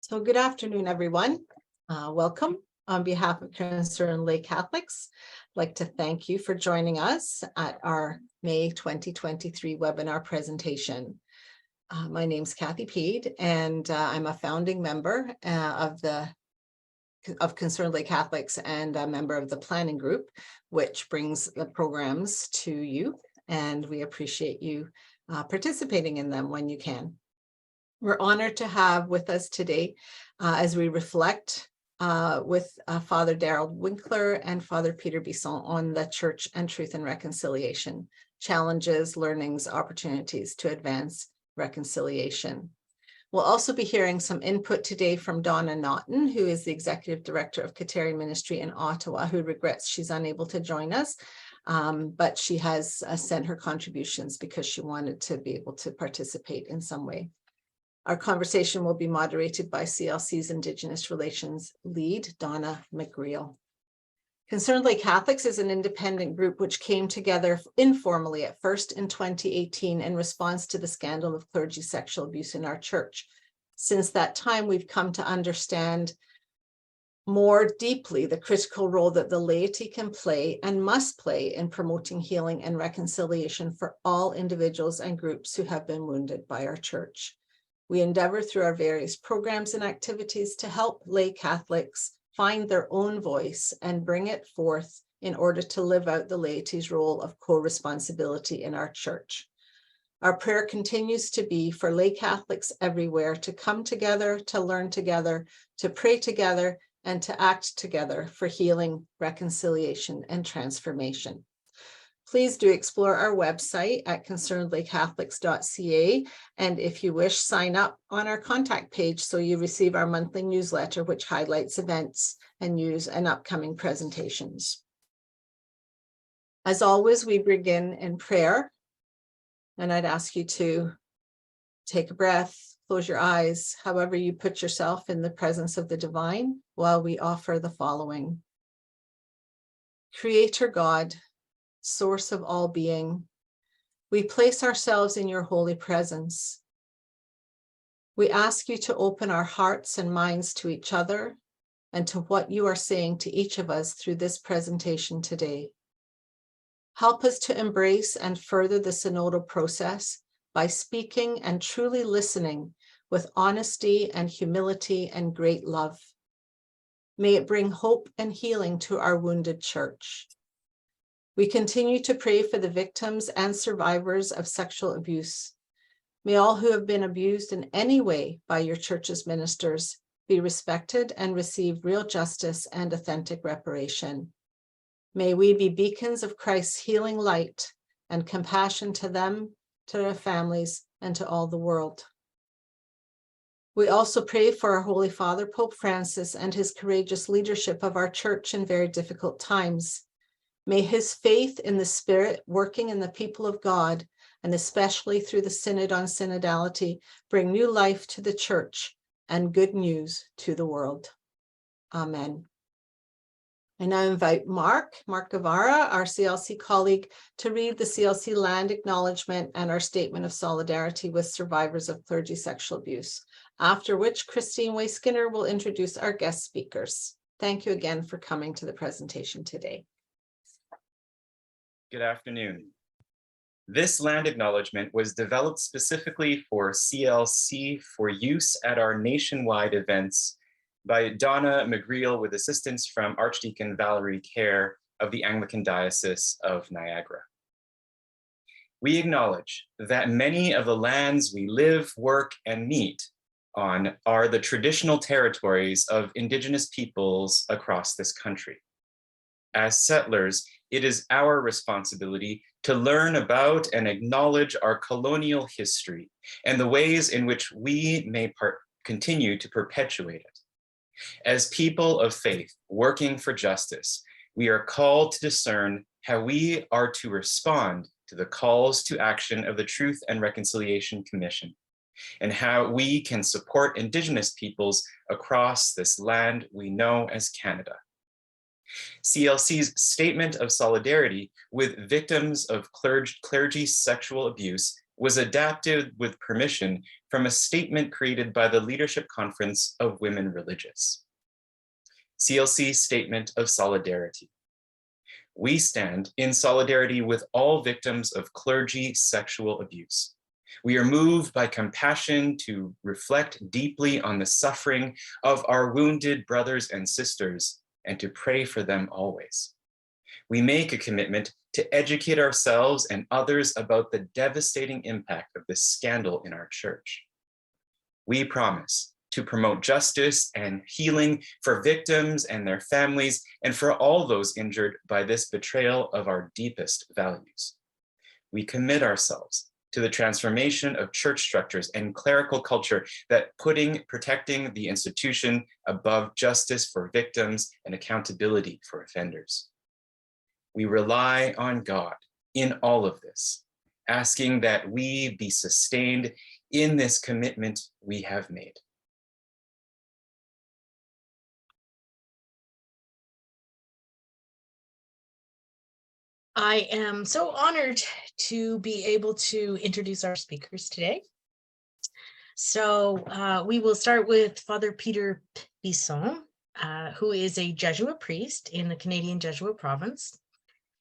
So good afternoon, everyone. Welcome. On behalf of Concerned Lay Catholics, I'd like to thank you for joining us at our May 2023 webinar presentation. My name's Kathy Peed, and I'm a founding member of Concerned Lay Catholics and a member of the planning group, which brings the programs to you, and we appreciate you participating in them when you can. We're honored to have with us today as we reflect with Father Darrell Winkler and Father Peter Bisson on the Church and Truth and Reconciliation, challenges, learnings, opportunities to advance reconciliation. We'll also be hearing some input today from Donna Naughton, who is the Executive Director of Kateri Ministry in Ottawa, who regrets she's unable to join us, but she has sent her contributions because she wanted to be able to participate in some way. Our conversation will be moderated by CLC's Indigenous Relations Lead, Donna McGreal. Concerned Lay Catholics is an independent group which came together informally at first in 2018 in response to the scandal of clergy sexual abuse in our church. Since that time, we've come to understand more deeply the critical role that the laity can play and must play in promoting healing and reconciliation for all individuals and groups who have been wounded by our church. We endeavor through our various programs and activities to help lay Catholics find their own voice and bring it forth in order to live out the laity's role of co-responsibility in our church. Our prayer continues to be for lay Catholics everywhere to come together, to learn together, to pray together, and to act together for healing, reconciliation, and transformation. Please do explore our website at concernedlaycatholics.ca, and if you wish, sign up on our contact page so you receive our monthly newsletter, which highlights events and news and upcoming presentations. As always, we begin in prayer, and I'd ask you to take a breath, close your eyes, however you put yourself in the presence of the divine, while we offer the following. Creator God, source of all being, we place ourselves in your holy presence. We ask you to open our hearts and minds to each other and to what you are saying to each of us through this presentation today. Help us to embrace and further the synodal process by speaking and truly listening with honesty and humility and great love. May it bring hope and healing to our wounded church. We continue to pray for the victims and survivors of sexual abuse. May all who have been abused in any way by your church's ministers be respected and receive real justice and authentic reparation. May we be beacons of Christ's healing light and compassion to them, to their families, and to all the world. We also pray for our Holy Father, Pope Francis, and his courageous leadership of our church in very difficult times. May his faith in the Spirit working in the people of God, and especially through the Synod on Synodality, bring new life to the church and good news to the world. Amen. I now invite Mark Guevara, our CLC colleague, to read the CLC land acknowledgement and our statement of solidarity with survivors of clergy sexual abuse, after which Christine Way-Skinner will introduce our guest speakers. Thank you again for coming to the presentation today. Good afternoon. This land acknowledgement was developed specifically for CLC for use at our nationwide events by Donna McGreal with assistance from Archdeacon Valerie Kerr of the Anglican Diocese of Niagara. We acknowledge that many of the lands we live, work, and meet on are the traditional territories of Indigenous peoples across this country. As settlers, it is our responsibility to learn about and acknowledge our colonial history and the ways in which we may continue to perpetuate it. As people of faith working for justice, we are called to discern how we are to respond to the calls to action of the Truth and Reconciliation Commission, and how we can support Indigenous peoples across this land we know as Canada. CLC's statement of solidarity with victims of clergy sexual abuse was adapted with permission from a statement created by the Leadership Conference of Women Religious. CLC Statement of Solidarity. We stand in solidarity with all victims of clergy sexual abuse. We are moved by compassion to reflect deeply on the suffering of our wounded brothers and sisters and to pray for them always. We make a commitment to educate ourselves and others about the devastating impact of this scandal in our church. We promise to promote justice and healing for victims and their families and for all those injured by this betrayal of our deepest values. We commit ourselves to the transformation of church structures and clerical culture that protecting the institution above justice for victims and accountability for offenders. We rely on God in all of this, asking that we be sustained in this commitment we have made. I am so honored to be able to introduce our speakers today. So we will start with Father Peter Bisson, who is a Jesuit priest in the Canadian Jesuit province.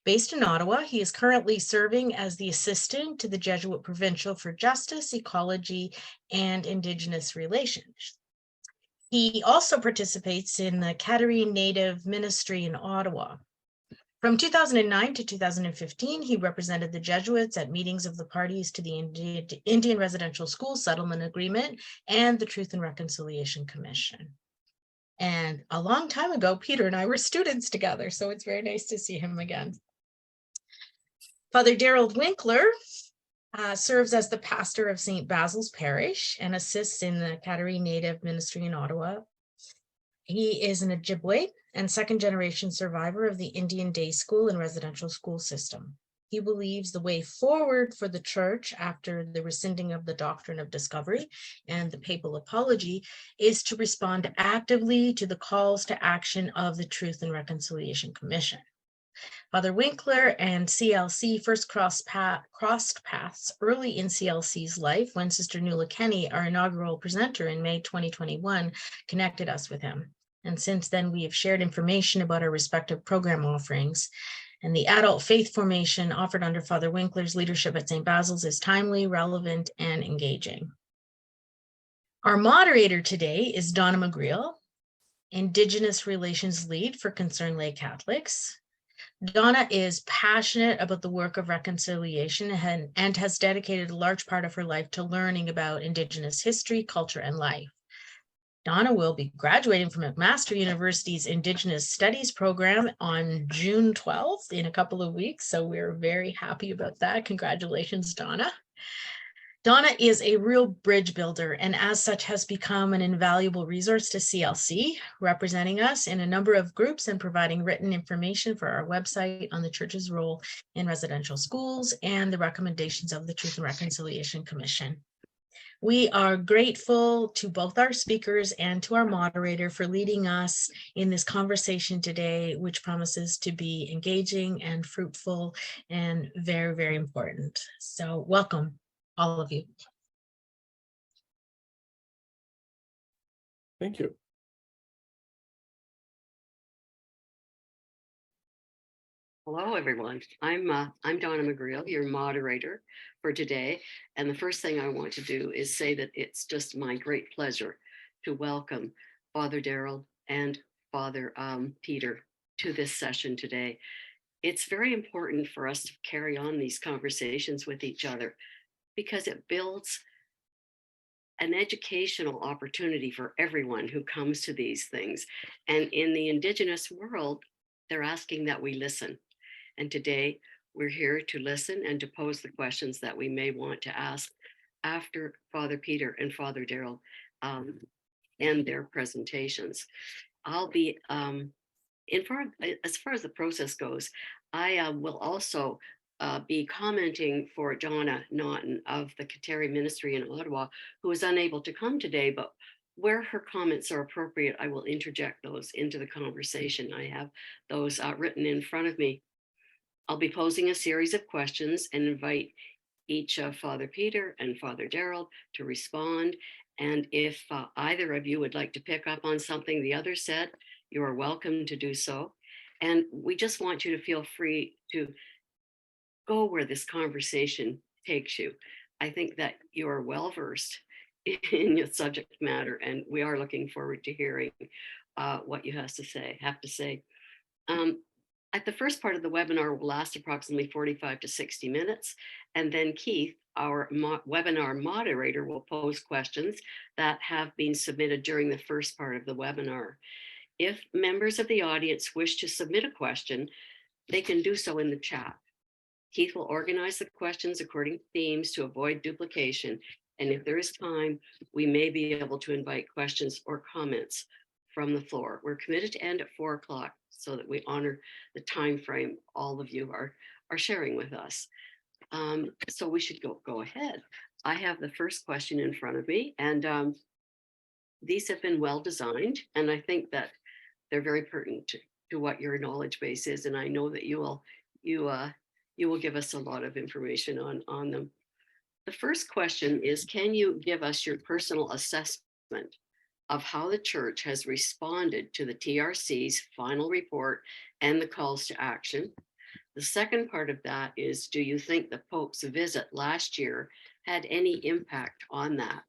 Based in Ottawa, he is currently serving as the assistant to the Jesuit Provincial for Justice, Ecology, and Indigenous Relations. He also participates in the Catarrhine Native Ministry in Ottawa. From 2009 to 2015, he represented the Jesuits at meetings of the parties to the Indian Residential School Settlement Agreement and the Truth and Reconciliation Commission. And a long time ago, Peter and I were students together, so it's very nice to see him again. Father Daryl Winkler serves as the pastor of St. Basil's Parish and assists in the Catarrhine Native Ministry in Ottawa. He is an Ojibwe and second-generation survivor of the Indian Day School and residential school system. He believes the way forward for the church after the rescinding of the doctrine of discovery and the papal apology is to respond actively to the calls to action of the Truth and Reconciliation Commission. Father Winkler and CLC first crossed paths early in CLC's life when Sister Nuala Kenny, our inaugural presenter in May 2021, connected us with him. And since then, we have shared information about our respective program offerings. And the adult faith formation offered under Father Winkler's leadership at St. Basil's is timely, relevant, and engaging. Our moderator today is Donna McGreal, Indigenous Relations Lead for Concerned Lay Catholics. Donna is passionate about the work of reconciliation and has dedicated a large part of her life to learning about Indigenous history, culture, and life. Donna will be graduating from McMaster University's Indigenous Studies program on June 12th in a couple of weeks, so we're very happy about that. Congratulations, Donna. Donna is a real bridge builder and as such has become an invaluable resource to CLC, representing us in a number of groups and providing written information for our website on the church's role in residential schools and the recommendations of the Truth and Reconciliation Commission. We are grateful to both our speakers and to our moderator for leading us in this conversation today, which promises to be engaging and fruitful and very, very important. So welcome, all of you. Thank you. Hello, everyone. I'm Donna McGreal, your moderator for today. And the first thing I want to do is say that it's just my great pleasure to welcome Father Daryl and Father Peter to this session today. It's very important for us to carry on these conversations with each other because it builds an educational opportunity for everyone who comes to these things. And in the Indigenous world, they're asking that we listen. And today we're here to listen and to pose the questions that we may want to ask after Father Peter and Father Daryl end their presentations. I'll be, as far as the process goes, I will also be commenting for Donna Naughton of the Kateri Ministry in Ottawa, who is unable to come today, but where her comments are appropriate, I will interject those into the conversation. I have those written in front of me. I'll be posing a series of questions and invite each of Father Peter and Father Daryl to respond. And if either of you would like to pick up on something the other said, you are welcome to do so. And we just want you to feel free to go where this conversation takes you. I think that you are well versed in your subject matter, and we are looking forward to hearing what you have to say. At the first part of the webinar will last approximately 45 to 60 minutes, and then Keith, our webinar moderator, will pose questions that have been submitted during the first part of the webinar. If members of the audience wish to submit a question, they can do so in the chat. Keith will organize the questions according to themes to avoid duplication. And if there is time, we may be able to invite questions or comments from the floor. We're committed to end at 4 o'clock so that we honor the time frame all of you are sharing with us. So we should go ahead. I have the first question in front of me, and these have been well designed, and I think that they're very pertinent to what your knowledge base is, and I know that you will give us a lot of information on them. The first question is, can you give us your personal assessment of how the church has responded to the TRC's final report and the calls to action? The second part of that is, do you think the Pope's visit last year had any impact on that?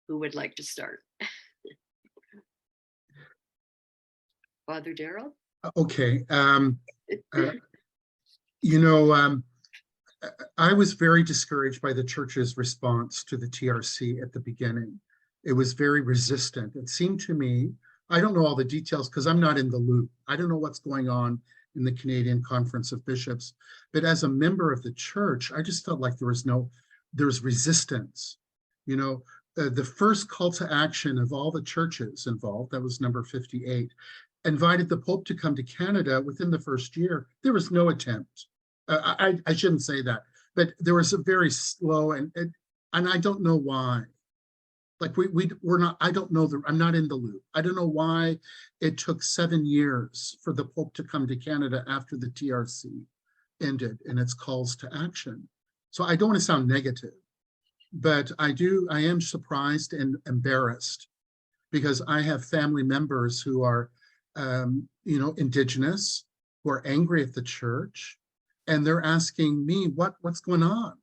Who would like to start? Father Daryl? Okay. I was very discouraged by the church's response to the TRC at the beginning. It was very resistant. It seemed to me, I don't know all the details because I'm not in the loop. I don't know what's going on in the Canadian Conference of Bishops, but as a member of the church, I just felt like there's resistance. The first call to action of all the churches involved, that was number 58, invited the Pope to come to Canada within the first year. There was no attempt. I shouldn't say that, but there was a very slow and I don't know why. Like we're not, I don't know, I'm not in the loop. I don't know why it took 7 years for the Pope to come to Canada after the TRC ended in its calls to action. So I don't want to sound negative, but I am surprised and embarrassed because I have family members who are, Indigenous, who are angry at the church, and they're asking me what's going on,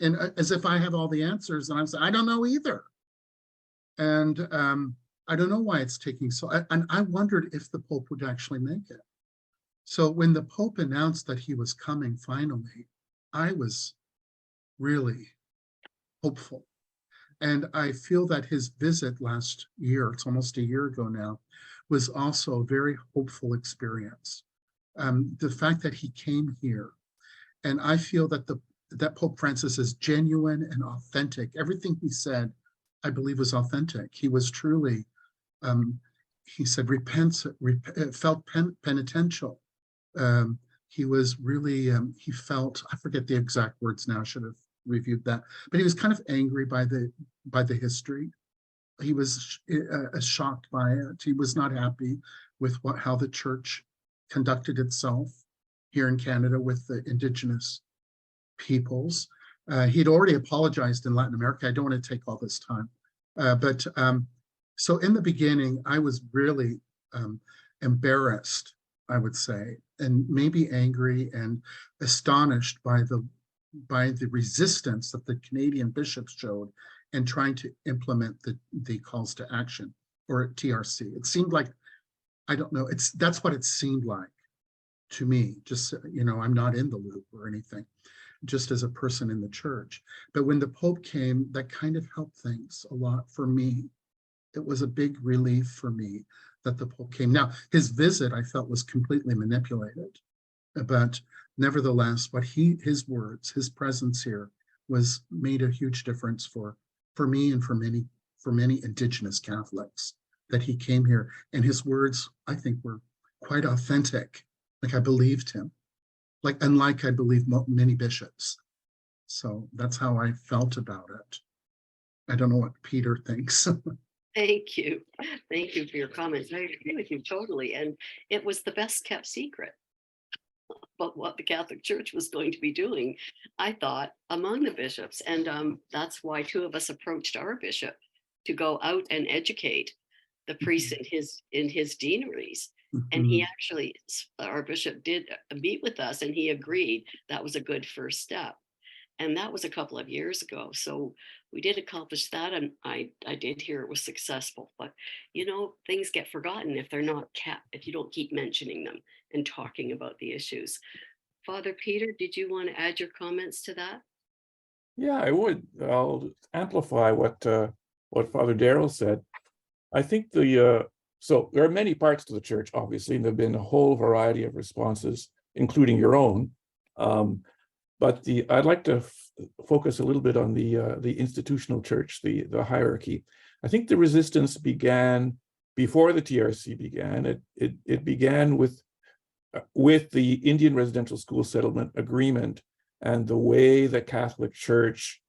and as if I have all the answers, and I'm saying I don't know either, and I don't know why it's taking so. And I wondered if the Pope would actually make it. So when the Pope announced that he was coming, finally, I was really hopeful. And I feel that his visit last year, it's almost a year ago now, was also a very hopeful experience. The fact that he came here, and I feel that that Pope Francis is genuine and authentic. Everything he said, I believe, was authentic. He was truly, he said, felt penitential. He was really, he felt, I forget the exact words now, I should have reviewed that, but he was kind of angry by the history. He was shocked by it. He was not happy with how the church conducted itself here in Canada with the Indigenous peoples. He'd already apologized in Latin America. I don't want to take all this time. So in the beginning, I was really embarrassed, I would say, and maybe angry and astonished by the resistance that the Canadian bishops showed in trying to implement the calls to action, or TRC. It seemed like, I don't know, that's what it seemed like to me. Just, I'm not in the loop or anything, just as a person in the church. But when the Pope came, that kind of helped things a lot for me. It was a big relief for me that the Pope came. Now, his visit, I felt, was completely manipulated, but nevertheless, his words, his presence here made a huge difference for me and for many Indigenous Catholics, that he came here, and his words, I think, were quite authentic. Like, I believed him, unlike I believe many bishops. So that's how I felt about it. I don't know what Peter thinks. Thank you. Thank you for your comments. I agree with you totally. And it was the best kept secret. about what the Catholic Church was going to be doing, I thought, among the bishops. And that's why two of us approached our bishop to go out and educate the priests in his deaneries. And he actually, our bishop did meet with us, and he agreed that was a good first step. And that was a couple of years ago. So we did accomplish that, and I did hear it was successful. But things get forgotten if they're not kept, if you don't keep mentioning them and talking about the issues. Father Peter, did you want to add your comments to that? Yeah, I would. I'll amplify what Father Darrell said. I think so there are many parts to the church, obviously, and there have been a whole variety of responses, including your own. But I'd like to focus a little bit on the institutional church, the hierarchy. I think the resistance began before the TRC began. It began with the Indian Residential School Settlement Agreement and the way the Catholic Church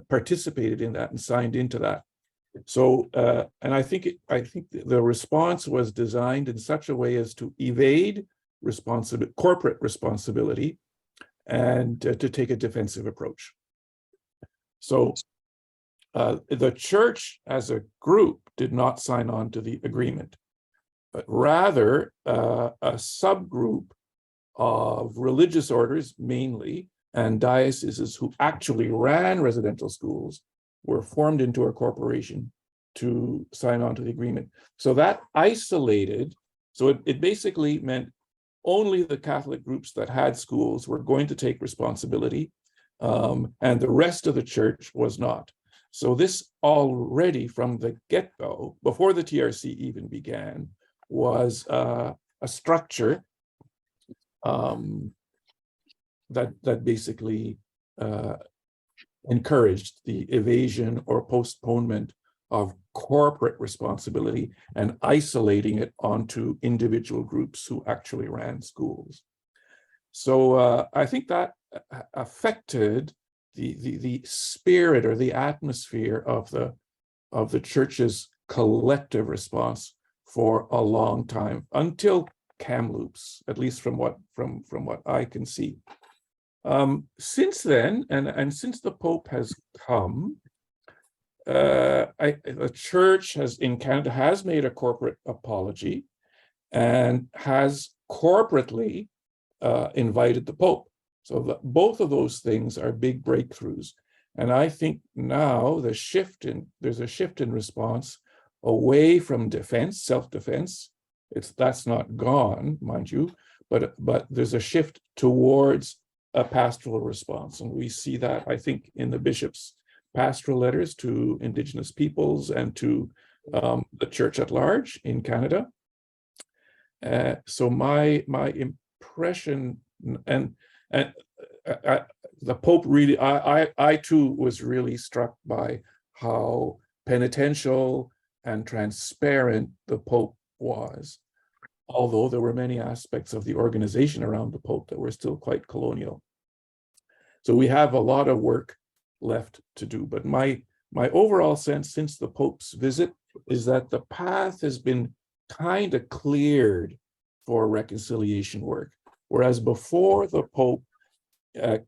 participated in that and signed into that. So, and I think the response was designed in such a way as to evade corporate responsibility and to take a defensive approach. So the church as a group did not sign on to the agreement, but rather a subgroup of religious orders mainly and dioceses who actually ran residential schools were formed into a corporation to sign on to the agreement. So that isolated, so it basically meant only the Catholic groups that had schools were going to take responsibility, and the rest of the church was not. So this already from the get-go, before the TRC even began, was a structure that basically encouraged the evasion or postponement of corporate responsibility and isolating it onto individual groups who actually ran schools. So I think that affected the spirit or the atmosphere of the church's collective response for a long time, until Kamloops, at least from what I can see. Since then, and since the Pope has come, the church in Canada has made a corporate apology and has corporately invited the Pope. So both of those things are big breakthroughs. And I think now there's a shift in response away from defense, self-defense. That's not gone, mind you, but there's a shift towards a pastoral response. And we see that, I think, in the bishop's pastoral letters to Indigenous peoples and to the church at large in Canada. So my impression, and the Pope really, I too was really struck by how penitential and transparent the Pope was, although there were many aspects of the organization around the Pope that were still quite colonial. So we have a lot of work left to do. But my overall sense since the Pope's visit is that the path has been kind of cleared for reconciliation work. Whereas before the Pope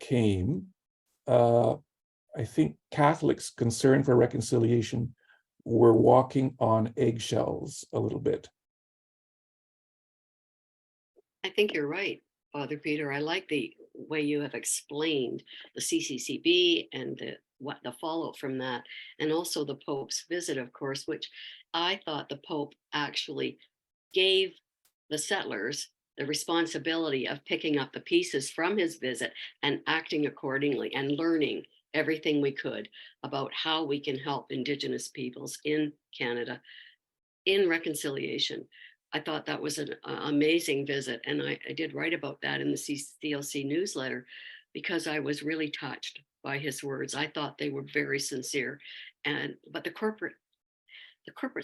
came, I think Catholics concerned for reconciliation were walking on eggshells a little bit. I think you're right, Father Peter. I like the way you have explained the CCCB and what the fallout from that, and also the Pope's visit, of course, which I thought the Pope actually gave the settlers the responsibility of picking up the pieces from his visit and acting accordingly and learning everything we could about how we can help Indigenous peoples in Canada in reconciliation. I thought that was an amazing visit. And I did write about that in the CLC newsletter because I was really touched by his words. I thought they were very sincere. But the corporate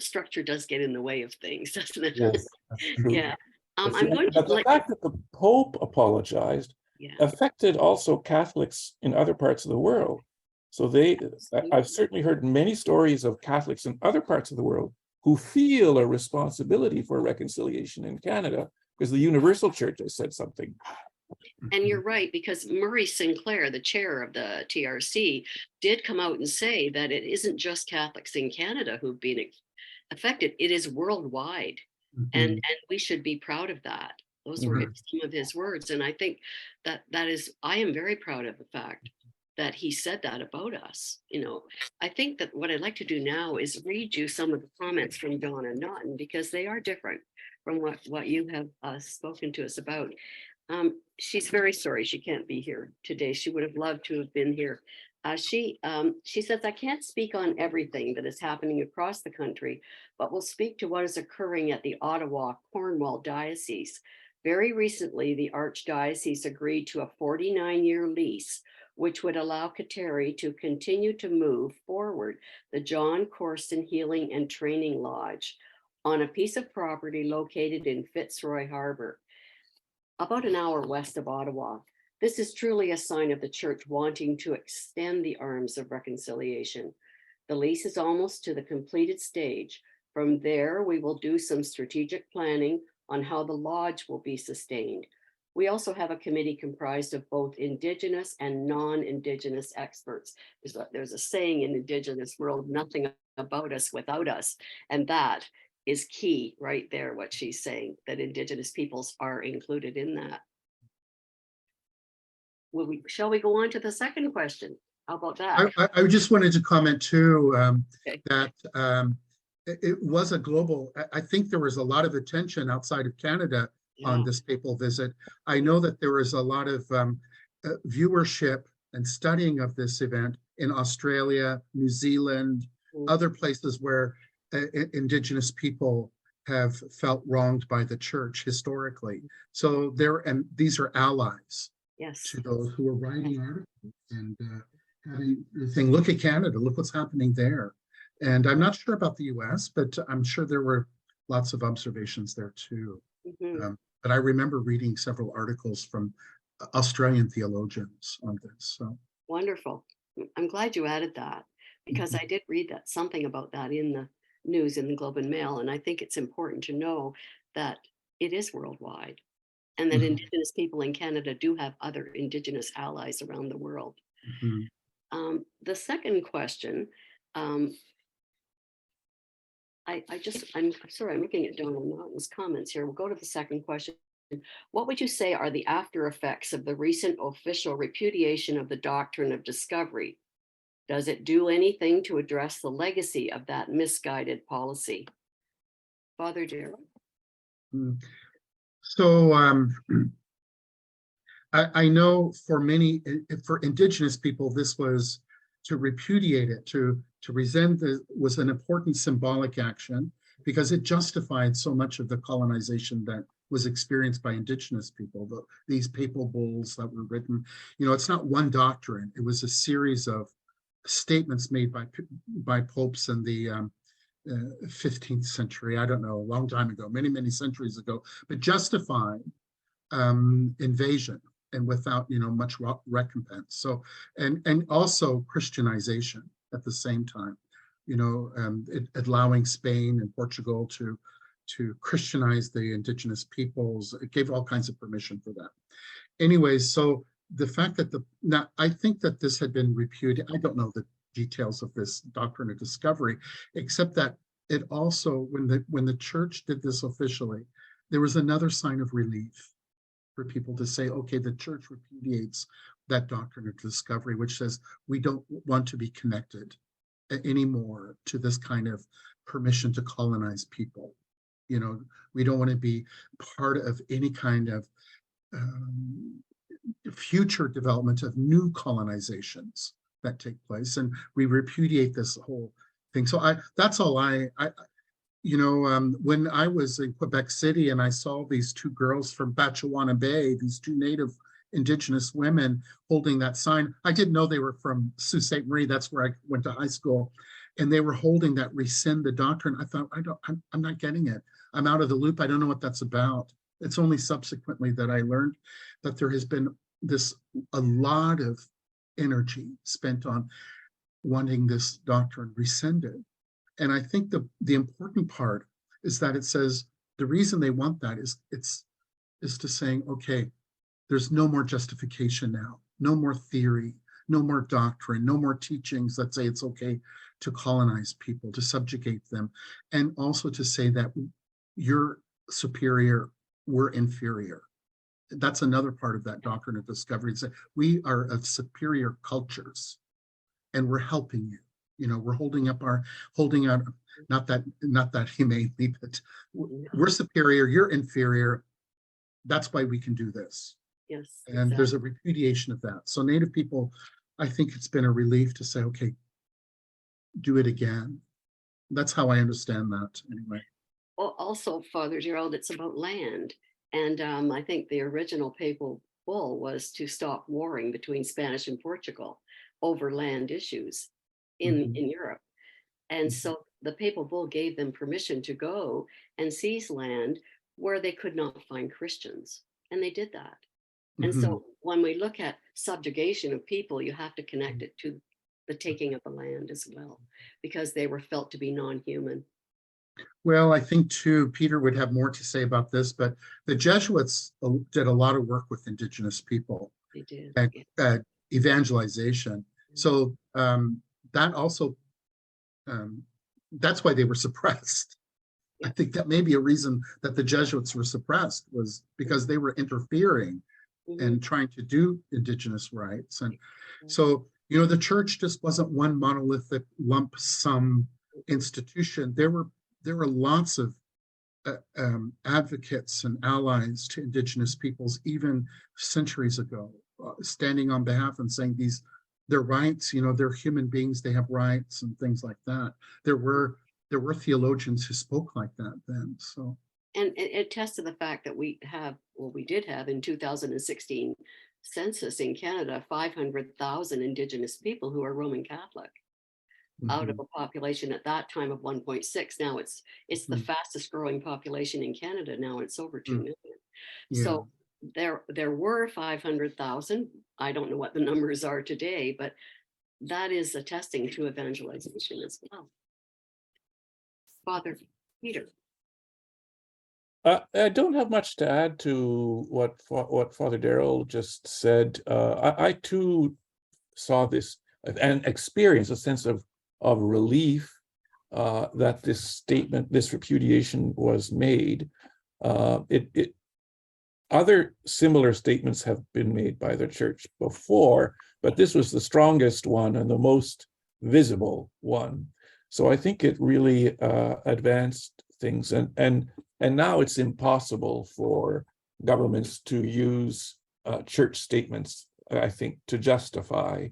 structure does get in the way of things, doesn't it? Yes, that's true. Yeah. But the fact that the Pope apologized affected also Catholics in other parts of the world. So I've certainly heard many stories of Catholics in other parts of the world who feel a responsibility for reconciliation in Canada because the Universal Church has said something. And you're right, because Murray Sinclair, the chair of the TRC, did come out and say that it isn't just Catholics in Canada who've been affected, it is worldwide. And Mhm. we should be proud of that. Those were Mhm. some of his words. And I think that I am very proud of the fact that he said that about us. I think that what I'd like to do now is read you some of the comments from Donna Naughton, because they are different from what you have spoken to us about. She's very sorry she can't be here today. She would have loved to have been here. She says, I can't speak on everything that is happening across the country, but will speak to what is occurring at the Ottawa Cornwall Diocese. Very recently, the Archdiocese agreed to a 49-year lease, which would allow Kateri to continue to move forward the John Corson Healing and Training Lodge on a piece of property located in Fitzroy Harbor, about an hour west of Ottawa. This is truly a sign of the church wanting to extend the arms of reconciliation. The lease is almost to the completed stage. From there, we will do some strategic planning on how the lodge will be sustained. We also have a committee comprised of both Indigenous and non-Indigenous experts. There's a saying in the Indigenous world, nothing about us without us. And that is key right there, what she's saying, that Indigenous peoples are included in that. Shall we go on to the second question? How about that? I just wanted to comment too, Okay. that it was a global, I think there was a lot of attention outside of Canada on Yeah. this papal visit. I know that there was a lot of viewership and studying of this event in Australia, New Zealand, Mm. other places where Indigenous people have felt wronged by the church historically. So and these are allies Yes. to those who are writing articles and having the thing, look at Canada, look what's happening there. And I'm not sure about the US, but I'm sure there were lots of observations there too. Mhm. But I remember reading several articles from Australian theologians on this. So Wonderful. I'm glad you added that, because I did read something about that in the news in the Globe and Mail. And I think it's important to know that it is worldwide, and that Mhm. Indigenous people in Canada do have other Indigenous allies around the world. Mhm. The second question, I'm sorry, I'm looking at Donald Naughton's comments here. We'll go to the second question. What would you say are the after effects of the recent official repudiation of the doctrine of discovery? Does it do anything to address the legacy of that misguided policy? Father Darrell? Mm. So I know for for Indigenous people, this was to repudiate it, to resent it was an important symbolic action, because it justified so much of the colonization that was experienced by Indigenous people. These papal bulls that were written, it's not one doctrine. It was a series of statements made by popes in the 15th century. I don't know, a long time ago, many, many centuries ago, but justified invasion, and without much recompense. So and also Christianization at the same time, allowing Spain and Portugal to Christianize the Indigenous peoples. It gave all kinds of permission for that. Anyways, so the fact that now I think that this had been repudiated. I don't know the details of this doctrine of discovery, except that it also, when the church did this officially, there was another sign of relief for people to say, okay, the church repudiates that doctrine of discovery, which says we don't want to be connected anymore to this kind of permission to colonize people. We don't want to be part of any kind of future development of new colonizations that take place, and we repudiate this whole thing. So that's all when I was in Quebec City and I saw these two girls from Batchewana Bay, these two native Indigenous women holding that sign, I didn't know they were from Sault Ste. Marie. That's where I went to high school. And they were holding that rescind the doctrine. I thought, I'm not getting it. I'm out of the loop. I don't know what that's about. It's only subsequently that I learned that there has been a lot of energy spent on wanting this doctrine rescinded. And I think the important part is that it says the reason they want that is to saying, okay, there's no more justification now, no more theory, no more doctrine, no more teachings that say it's okay to colonize people, to subjugate them, and also to say that you're superior, we're inferior. That's another part of that doctrine of discovery. It's we are of superior cultures, and we're helping you. You know, we're holding out, not that humanely, but we're superior, you're inferior. That's why we can do this. Yes. And exactly. there's a repudiation of that. So Native people, I think it's been a relief to say, okay, do it again. That's how I understand that anyway. Well, also, Father Gerald, it's about land. And I think the original papal bull was to stop warring between Spanish and Portugal over land issues in Europe. And so the papal bull gave them permission to go and seize land where they could not find Christians. And they did that. And so when we look at subjugation of people, you have to connect it to the taking of the land as well, because they were felt to be non-human. Well, I think too, Peter would have more to say about this, but the Jesuits did a lot of work with Indigenous people They did. and yeah. evangelization. So that also, that's why they were suppressed. I think that may be a reason that the Jesuits were suppressed, was because they were interfering and trying to do Indigenous rights. And so, you know, the church just wasn't one monolithic lump sum institution. There were lots of advocates and allies to Indigenous peoples, even centuries ago, standing on behalf and saying their rights, you know, they're human beings, they have rights and things like that. There were theologians who spoke like that then. So. And it attests to the fact that we did have in 2016 census in Canada, 500,000 Indigenous people who are Roman Catholic out of a population at that time of 1.6. Now it's the fastest growing population in Canada. Now it's over 2 million. Yeah. So there were 500,000. I don't know what the numbers are today, but that is attesting to evangelization as well. Father Peter. I don't have much to add to what Father Darrell just said. I too saw this and experienced a sense of relief that this statement, this repudiation was made. Other similar statements have been made by the church before, but this was the strongest one and the most visible one. So I think it really advanced things, and now it's impossible for governments to use church statements, I think, to justify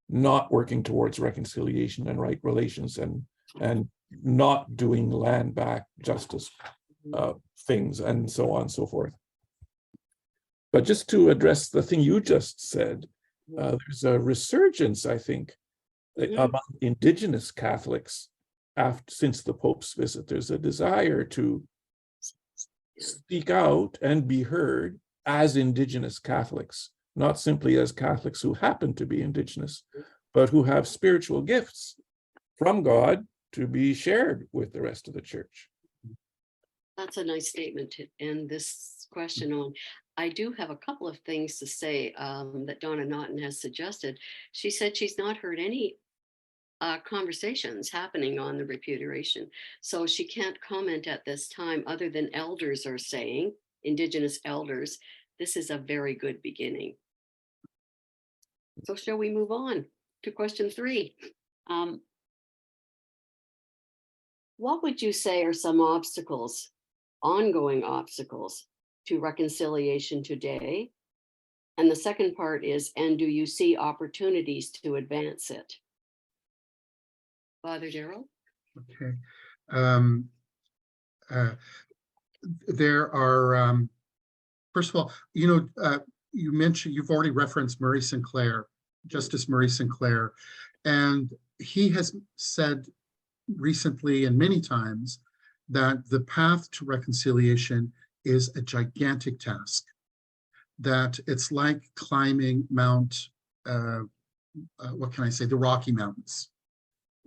not working towards reconciliation and right relations and not doing land back justice things and so on and so forth. But just to address the thing you just said, there's a resurgence, I think, among Indigenous Catholics since the Pope's visit. There's a desire to speak out and be heard as Indigenous Catholics, not simply as Catholics who happen to be Indigenous, but who have spiritual gifts from God to be shared with the rest of the church. That's a nice statement to end this question on. I do have a couple of things to say that Donna Naughton has suggested. She said she's not heard any conversations happening on the repudiation. So she can't comment at this time other than elders are saying, Indigenous elders, this is a very good beginning. So shall we move on to question 3? What would you say are some obstacles, ongoing obstacles to reconciliation today? And the second part is, and do you see opportunities to advance it? Father Darrell? Okay. There are, first of all, you know, you mentioned, you've already referenced Murray Sinclair, Justice Murray Sinclair, and he has said recently and many times that the path to reconciliation is a gigantic task, that it's like climbing Mount, what can I say, the Rocky Mountains.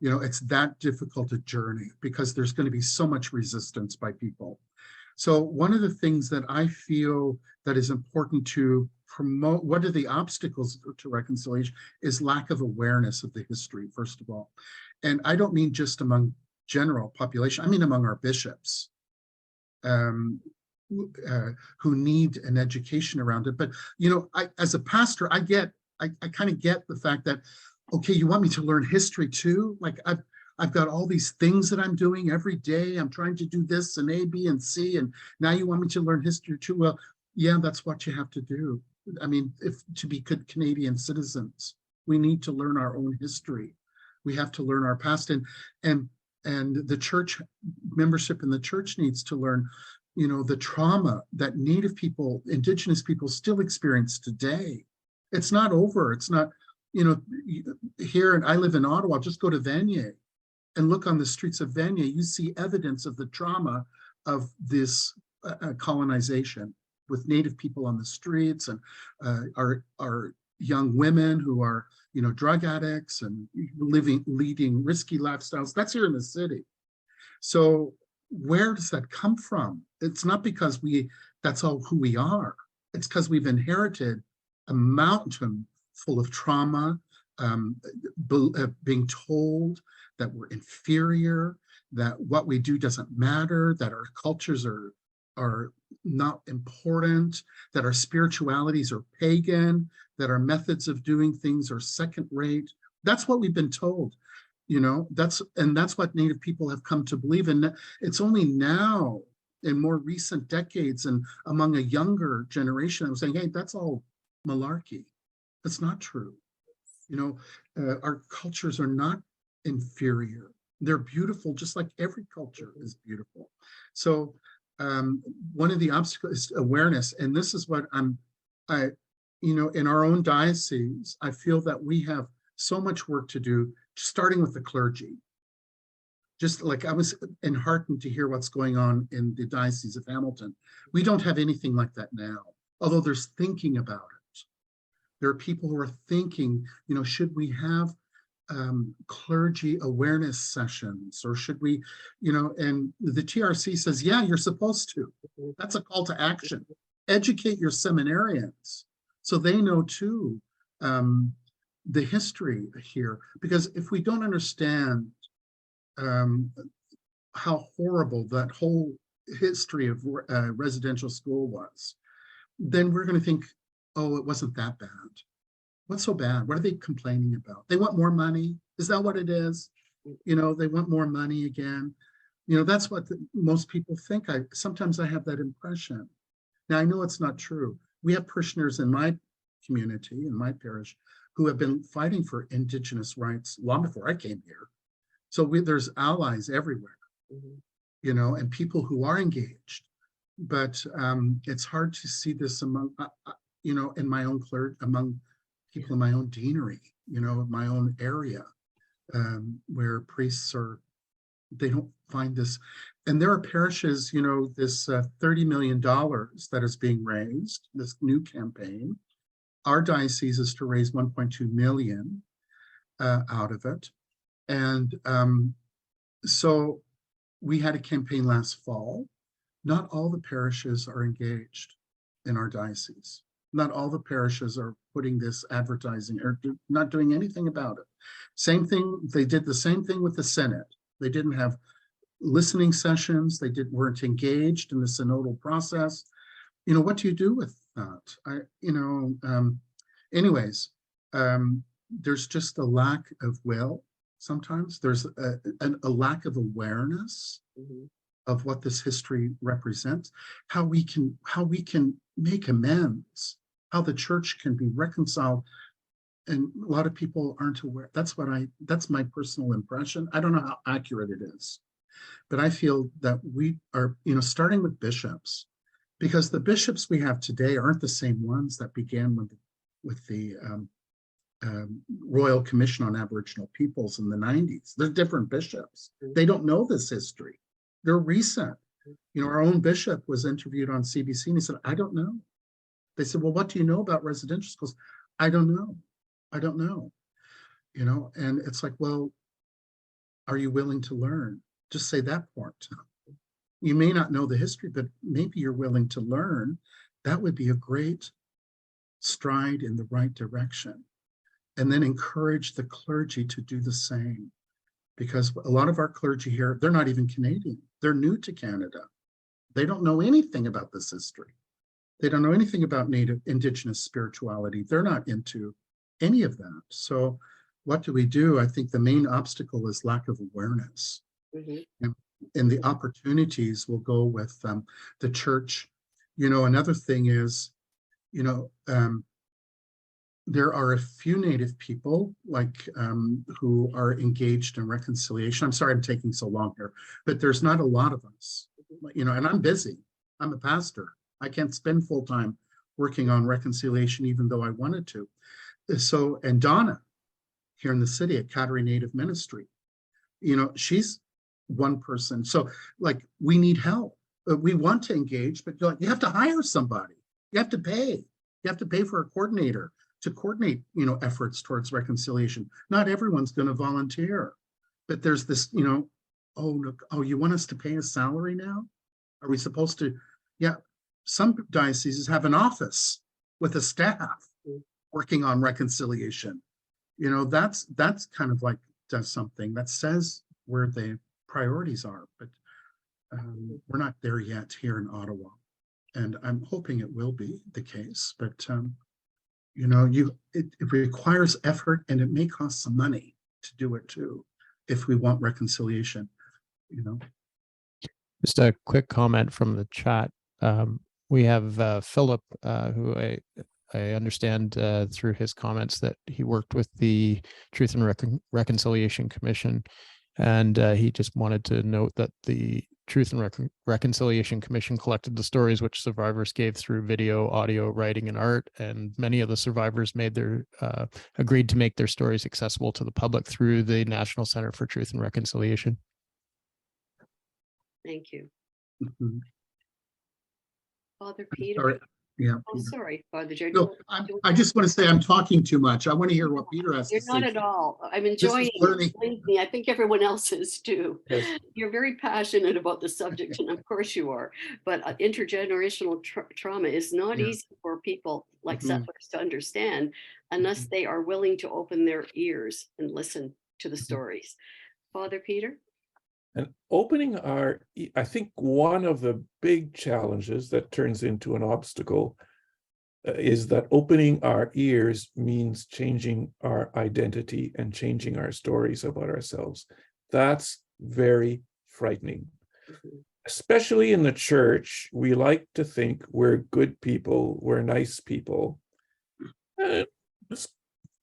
You know, it's that difficult a journey because there's going to be so much resistance by people. So one of the things that I feel that is important to promote, what are the obstacles to reconciliation, is lack of awareness of the history, first of all. And I don't mean just among general population, I mean among our bishops, who need an education around it. But, you know, as a pastor, I kind of get the fact that, okay, you want me to learn history too? Like I've got all these things that I'm doing every day. I'm trying to do this and A, B, and C, and now you want me to learn history too? Well, yeah, that's what you have to do. I mean, if to be good Canadian citizens, we need to learn our own history. We have to learn our past, and the church membership in the church needs to learn, you know, the trauma that Native people, Indigenous people still experience today. It's not over. It's not, you know, here, and I live in Ottawa, just go to Vanier and look on the streets of Vanier, you see evidence of the trauma of this colonization, with Native people on the streets, and our young women who are, you know, drug addicts and leading risky lifestyles. That's here in the city. So where does that come from? It's not because that's all who we are. It's because we've inherited a mountain full of trauma, being told that we're inferior, that what we do doesn't matter, that our cultures are not important, that our spiritualities are pagan, that our methods of doing things are second rate. That's what we've been told, you know, that's what Native people have come to believe. And it's only now in more recent decades and among a younger generation, I'm saying, hey, that's all malarkey. That's not true. You know, our cultures are not inferior. They're beautiful, just like every culture is beautiful. So one of the obstacles is awareness. And this is what you know, in our own diocese, I feel that we have so much work to do, starting with the clergy. Just like I was enheartened to hear what's going on in the Diocese of Hamilton. We don't have anything like that now, although there's thinking about it. There are people who are thinking, you know, should we have clergy awareness sessions, or should we, you know, and the TRC says, yeah, you're supposed to. That's a call to action. Educate your seminarians so they know too the history here. Because if we don't understand how horrible that whole history of residential school was, then we're going to think, oh, it wasn't that bad. What's so bad? What are they complaining about? They want more money. Is that what it is? You know, they want more money again. You know, that's what most people think. Sometimes I have that impression. Now, I know it's not true. We have parishioners in my community, in my parish, who have been fighting for Indigenous rights long before I came here. So there's allies everywhere, you know, and people who are engaged. But it's hard to see this among, you know, in my own clergy, among people in my own deanery, you know, my own area, where priests they don't find this. And there are parishes, you know, this $30 million that is being raised, this new campaign. Our diocese is to raise 1.2 million out of it. And so we had a campaign last fall. Not all the parishes are engaged in our diocese. Not all the parishes are putting this advertising or not doing anything about it. Same thing, they did the same thing with the Synod. They didn't have listening sessions. They weren't engaged in the synodal process. You know, what do you do with that? Anyways, there's just a lack of will. Sometimes there's a lack of awareness of what this history represents, how we can make amends, how the church can be reconciled. And a lot of people aren't aware. That's my personal impression. I don't know how accurate it is, but I feel that we are, you know, starting with bishops, because the bishops we have today aren't the same ones that began with the Royal Commission on Aboriginal Peoples in the 90s. They're different bishops. They don't know this history. They're recent. You know, our own bishop was interviewed on CBC and he said, I don't know. They said, well, what do you know about residential schools? I don't know. I don't know. You know, and it's like, well, are you willing to learn? Just say that part. You may not know the history, but maybe you're willing to learn. That would be a great stride in the right direction. And then encourage the clergy to do the same. Because a lot of our clergy here, they're not even Canadian. They're new to Canada. They don't know anything about this history. They don't know anything about Native Indigenous spirituality. They're not into any of that. So what do we do? I think the main obstacle is lack of awareness. Mhm. And the opportunities will go with the church. You know, another thing is, you know, there are a few Native people who are engaged in reconciliation. I'm sorry I'm taking so long here, but there's not a lot of us, you know, and I'm busy. I'm a pastor. I can't spend full time working on reconciliation, even though I wanted to. So, and Donna here in the city at Cattery Native Ministry, you know, she's one person. So like, we need help. We want to engage, but you have to hire somebody. You have to pay. You have to pay for a coordinator to coordinate, you know, efforts towards reconciliation. Not everyone's going to volunteer, but there's this, you know, oh, look, oh, you want us to pay a salary now? Are we supposed to? Yeah, some dioceses have an office with a staff working on reconciliation. You know, that's kind of like does something that says where the priorities are, but we're not there yet here in Ottawa, and I'm hoping it will be the case. But you know, it requires effort, and it may cost some money to do it too, if we want reconciliation. You know. Just a quick comment from the chat. We have Philip, who I understand through his comments that he worked with the Truth and Reconciliation Commission, and he just wanted to note that the Truth and Reconciliation Commission collected the stories which survivors gave through video, audio, writing, and art, and many of the survivors made their agreed to make their stories accessible to the public through the National Center for Truth and Reconciliation. Thank you. Mhm. Father Peter. Sorry. Yeah. Oh, sorry, Father Joe. No, I just want to say I'm talking too much. I want to hear what Peter has You're to say. not at all. I'm This is enjoying it. learning. Believe me, I think everyone else is too. Yes. You're very passionate about the subject, and of course you are. But intergenerational trauma is not Yeah. easy for people like Mhm. settlers to understand unless they are willing to open their ears and listen to the stories. Father Peter? And opening I think one of the big challenges that turns into an obstacle is that opening our ears means changing our identity and changing our stories about ourselves. That's very frightening. Especially in the church, we like to think we're good people, we're nice people. It's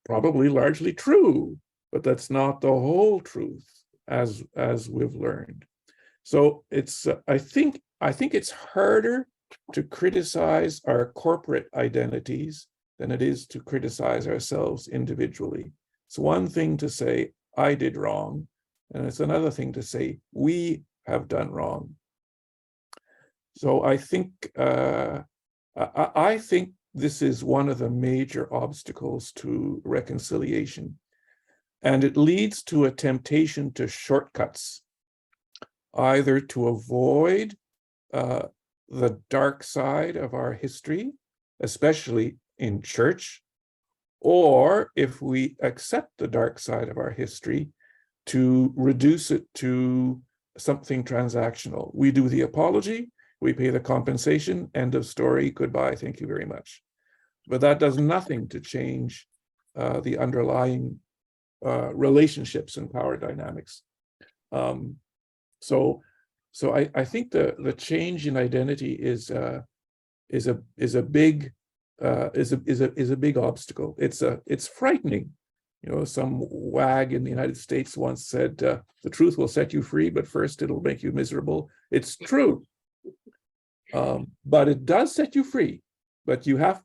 probably largely true, but that's not the whole truth, as we've learned. So it's I think it's harder to criticize our corporate identities than it is to criticize ourselves individually. It's one thing to say I did wrong, and it's another thing to say we have done wrong. So I think I think this is one of the major obstacles to reconciliation. And it leads to a temptation to shortcuts, either to avoid the dark side of our history, especially in church, or if we accept the dark side of our history, to reduce it to something transactional. We do the apology, we pay the compensation, end of story, goodbye, thank you very much. But that does nothing to change the underlying relationships and power dynamics. So I think the change in identity is a big obstacle. It's frightening. You know, some wag in the United States once said, "The truth will set you free, but first it'll make you miserable." It's true, but it does set you free. But you have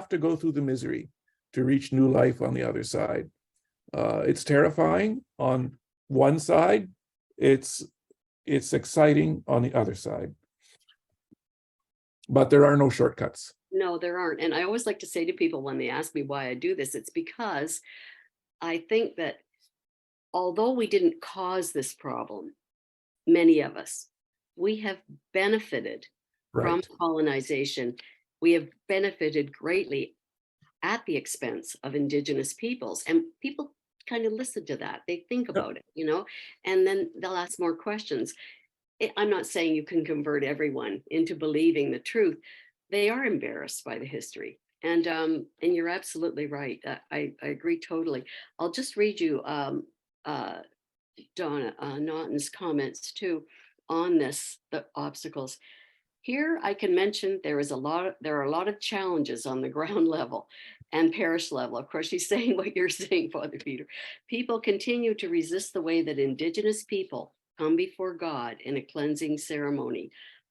to go through the misery to reach new life on the other side. It's terrifying on one side. It's exciting on the other side. But there are no shortcuts. No, there aren't. And I always like to say to people when they ask me why I do this, it's because I think that although we didn't cause this problem, many of us, we have benefited from Right. colonization. We have benefited greatly at the expense of Indigenous peoples. And people kind of listen to that. They think about it, and then they'll ask more questions. I'm not saying you can convert everyone into believing the truth. They are embarrassed by the history. And you're absolutely right. I agree totally. I'll just read you Donna Naughton's comments too on this, the obstacles. Here I can mention there are a lot of challenges on the ground level and parish level. Of course, she's saying what you're saying, Father Peter. People continue to resist the way that Indigenous people come before God in a cleansing ceremony.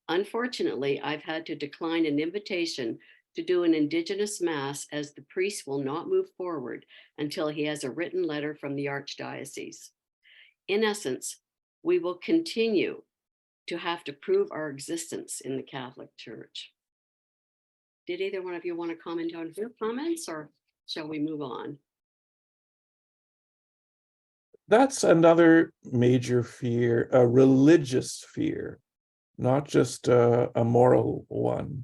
Unfortunately, I've had to decline an invitation to do an Indigenous Mass, as the priest will not move forward until he has a written letter from the Archdiocese. In essence, we will continue to have to prove our existence in the Catholic Church. Did either one of you want to comment on your comments, or shall we move on? That's another major fear, a religious fear, not just a moral one.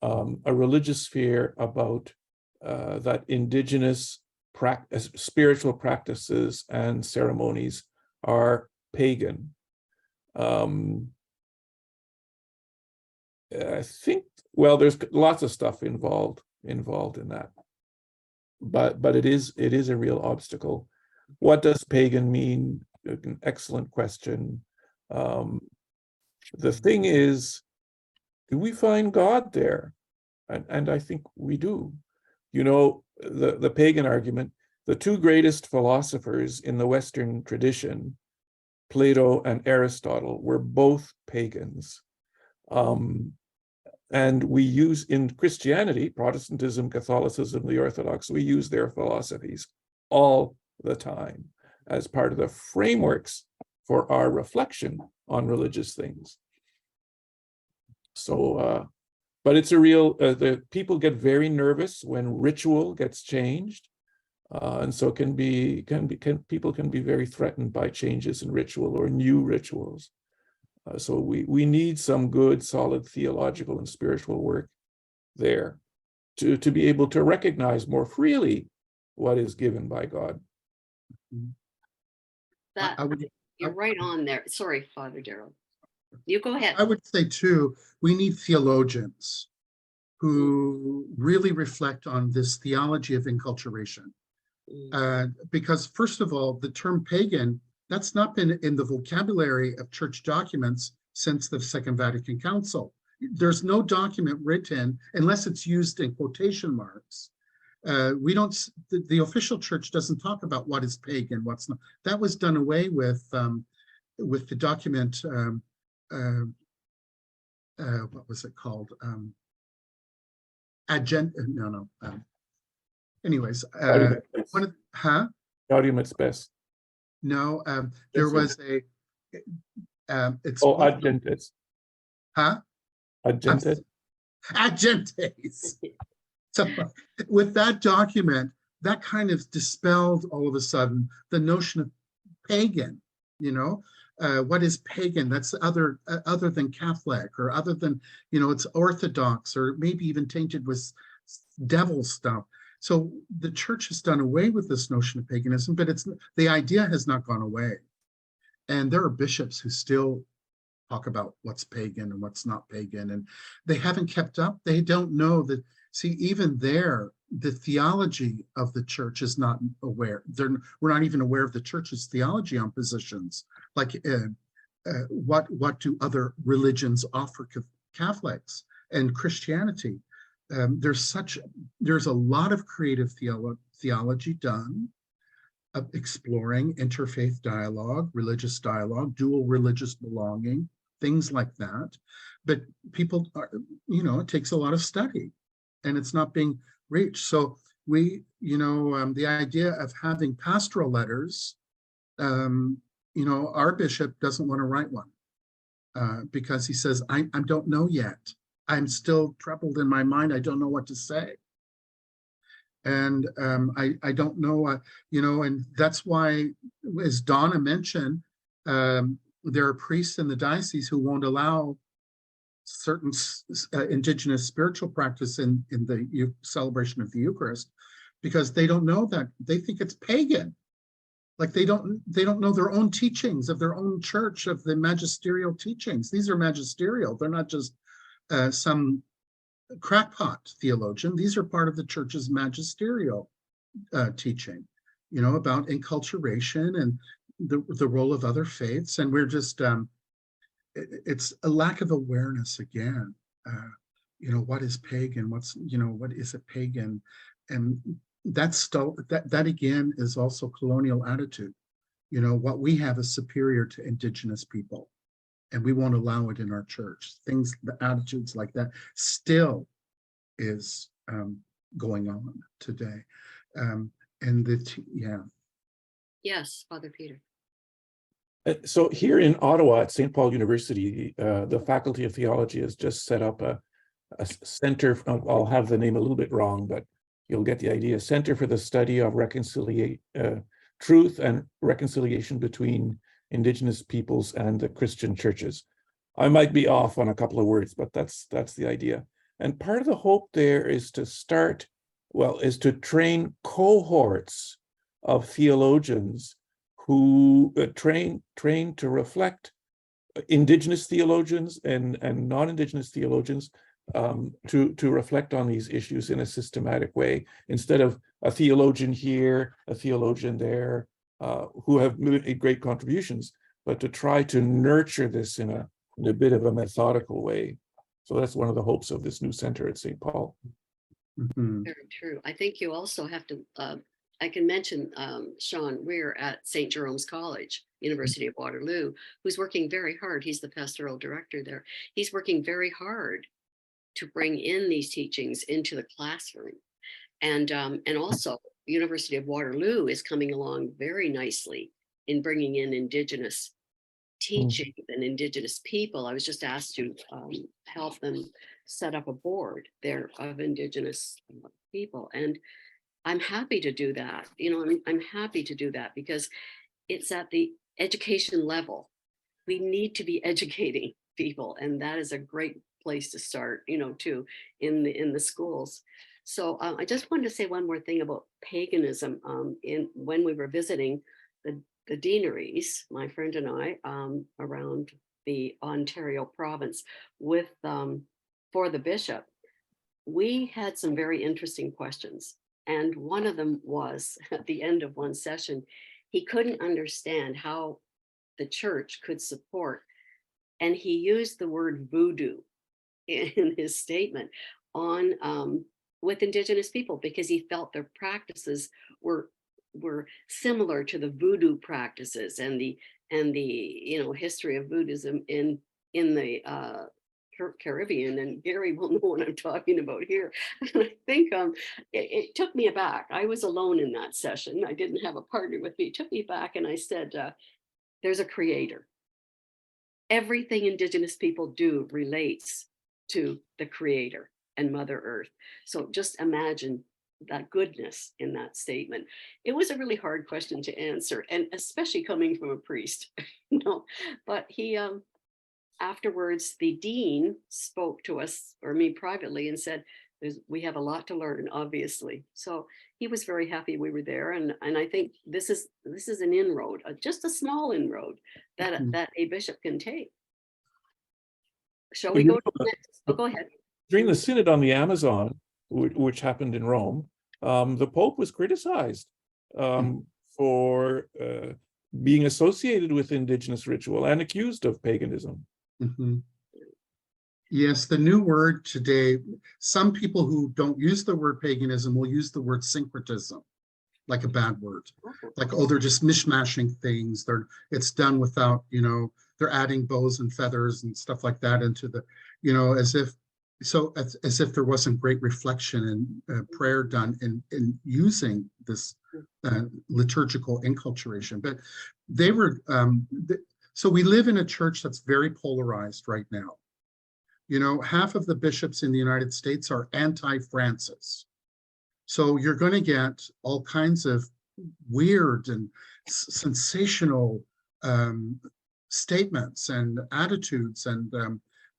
A religious fear about that Indigenous spiritual practices and ceremonies are pagan. I think, well, there's lots of stuff involved in that, but it is a real obstacle. What does pagan mean? An excellent question. The thing is, do we find God there? And I think we do. The pagan argument, the two greatest philosophers in the Western tradition, Plato and Aristotle, were both pagans. And we use in Christianity, Protestantism, Catholicism, the Orthodox, we use their philosophies all the time as part of the frameworks for our reflection on religious things. So, but it's a real, the people get very nervous when ritual gets changed. And so people can be very threatened by changes in ritual or new rituals. So we need some good, solid theological and spiritual work there to be able to recognize more freely what is given by God. That you're right on there. Sorry, Father Darrell. You go ahead. I would say too, we need theologians who really reflect on this theology of enculturation. Because first of all, the term pagan, that's not been in the vocabulary of church documents since the Second Vatican Council. There's no document written, unless it's used in quotation marks. The official church doesn't talk about what is pagan, what's not. That was done away with the document, what was it called? Anyways, Gaudium et Spes. No, there was a, it's. Agentes. Agentes. So with that document, that kind of dispelled all of a sudden the notion of pagan, what is pagan? That's other than Catholic, or other than, it's Orthodox, or maybe even tainted with devil stuff. So the church has done away with this notion of paganism, but the idea has not gone away. And there are bishops who still talk about what's pagan and what's not pagan, and they haven't kept up. They don't know that. See, even there, the theology of the church is not aware. We're not even aware of the church's theology on positions like what do other religions offer Catholics and Christianity. There's a lot of creative theology done of exploring interfaith dialogue, religious dialogue, dual religious belonging, things like that. But people are, it takes a lot of study, and it's not being reached. So the idea of having pastoral letters, our bishop doesn't want to write one because he says, I don't know yet. I'm still troubled in my mind. I don't know what to say. And I don't know, and that's why, as Donna mentioned, there are priests in the diocese who won't allow certain indigenous spiritual practice in the celebration of the Eucharist, because they don't know that. They think it's pagan. Like they don't know their own teachings of their own church, of the magisterial teachings. These are magisterial. They're not just some crackpot theologian. These are part of the church's magisterial teaching, about enculturation and the role of other faiths. And we're just, it's a lack of awareness again. What is pagan? What is a pagan? And that's still, that again is also colonial attitude. What we have is superior to indigenous people, and we won't allow it in our church. Things, the attitudes like that still is going on today. Yes, Father Peter. So here in Ottawa at St. Paul University, the Faculty of Theology has just set up a center. I'll have the name a little bit wrong, but you'll get the idea. Center for the Study of Truth and Reconciliation between Indigenous Peoples and the Christian Churches. I might be off on a couple of words, but that's the idea. And part of the hope there is to train cohorts of theologians who train to reflect Indigenous theologians and non-Indigenous theologians, to reflect on these issues in a systematic way, instead of a theologian here, a theologian there, who have made great contributions, but to try to nurture this in a bit of a methodical way. So that's one of the hopes of this new center at St. Paul. Mm-hmm. Very true. I think you also have to, I can mention Sean Weir at St. Jerome's College, University of Waterloo, who's working very hard. He's the pastoral director there. He's working very hard to bring in these teachings into the classroom. And also University of Waterloo is coming along very nicely in bringing in Indigenous teaching and Indigenous people. I was just asked to help them set up a board there of Indigenous people. And I'm happy to do that. I'm happy to do that because it's at the education level. We need to be educating people, and that is a great place to start, too, in the schools. So I just wanted to say one more thing about paganism. When we were visiting the deaneries, my friend and I, around the Ontario province with for the bishop, we had some very interesting questions. And one of them was, at the end of one session, he couldn't understand how the church could support, and he used the word voodoo in his statement on with Indigenous people, because he felt their practices were similar to the voodoo practices and the history of Buddhism in the Caribbean. And Gary will know what I'm talking about here. And I think it took me aback. I was alone in that session. I didn't have a partner with me. It took me back, and I said, there's a creator. Everything Indigenous people do relates to the creator and Mother Earth. So just imagine that goodness in that statement. It was a really hard question to answer, and especially coming from a priest, but he afterwards, the dean spoke to us, or me privately, and said, we have a lot to learn, obviously. So he was very happy we were there. And I think this is an inroad, just a small inroad that a bishop can take. Shall we go to the next? Oh, go ahead. During the Synod on the Amazon, which happened in Rome, the Pope was criticized for being associated with Indigenous ritual and accused of paganism. Mm-hmm. Yes, the new word today, some people who don't use the word paganism will use the word syncretism, like a bad word. Like, oh, they're just mishmashing things. It's done without, they're adding bows and feathers and stuff like that into the, as if there wasn't great reflection and prayer done in using this liturgical enculturation. But they were, so we live in a church that's very polarized right now. Half of the bishops in the United States are anti-Francis. So you're going to get all kinds of weird and sensational statements and attitudes and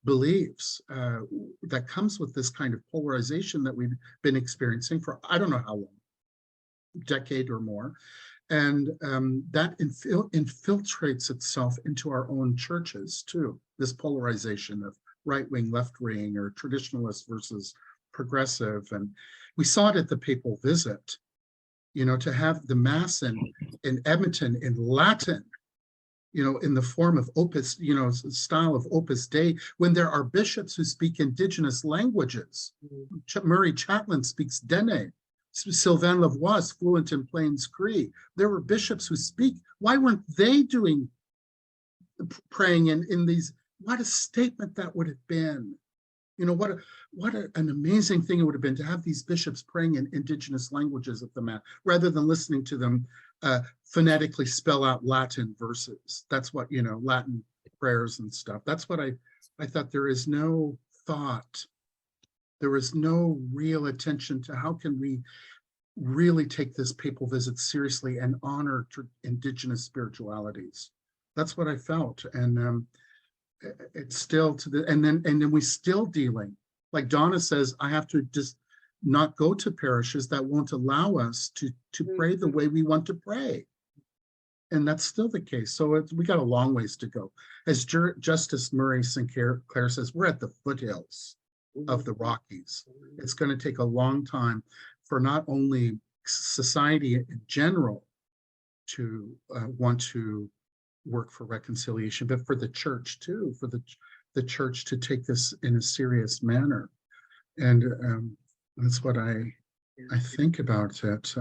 beliefs that comes with this kind of polarization that we've been experiencing for I don't know how long, decade or more. And that infiltrates itself into our own churches too, this polarization of right-wing, left-wing, or traditionalist versus progressive. And we saw it at the papal visit, you know, to have the mass in Edmonton in Latin, you know, in the form of Opus, you know, style of Opus Dei, when there are bishops who speak indigenous languages. Murray Chatelain speaks Dene. Sylvain Lavoie is fluent in Plains Cree. There were bishops who speak. Why weren't they doing praying in these? What a statement that would have been. You know, an amazing thing it would have been to have these bishops praying in indigenous languages at the Mass, rather than listening to them phonetically spell out Latin verses. That's what, you know, Latin prayers and stuff. That's what I thought. There is no thought. There is no real attention to how can we really take this papal visit seriously and honor indigenous spiritualities. That's what I felt. And it's still to the, and then we still dealing, like Donna says, I have to just not go to parishes that won't allow us to pray the way we want to pray. And that's still the case. So we got a long ways to go. As Justice Murray Sinclair says, we're at the foothills of the Rockies. It's going to take a long time for not only society in general to want to work for reconciliation, but for the church too, for the church to take this in a serious manner. And that's what I think about it.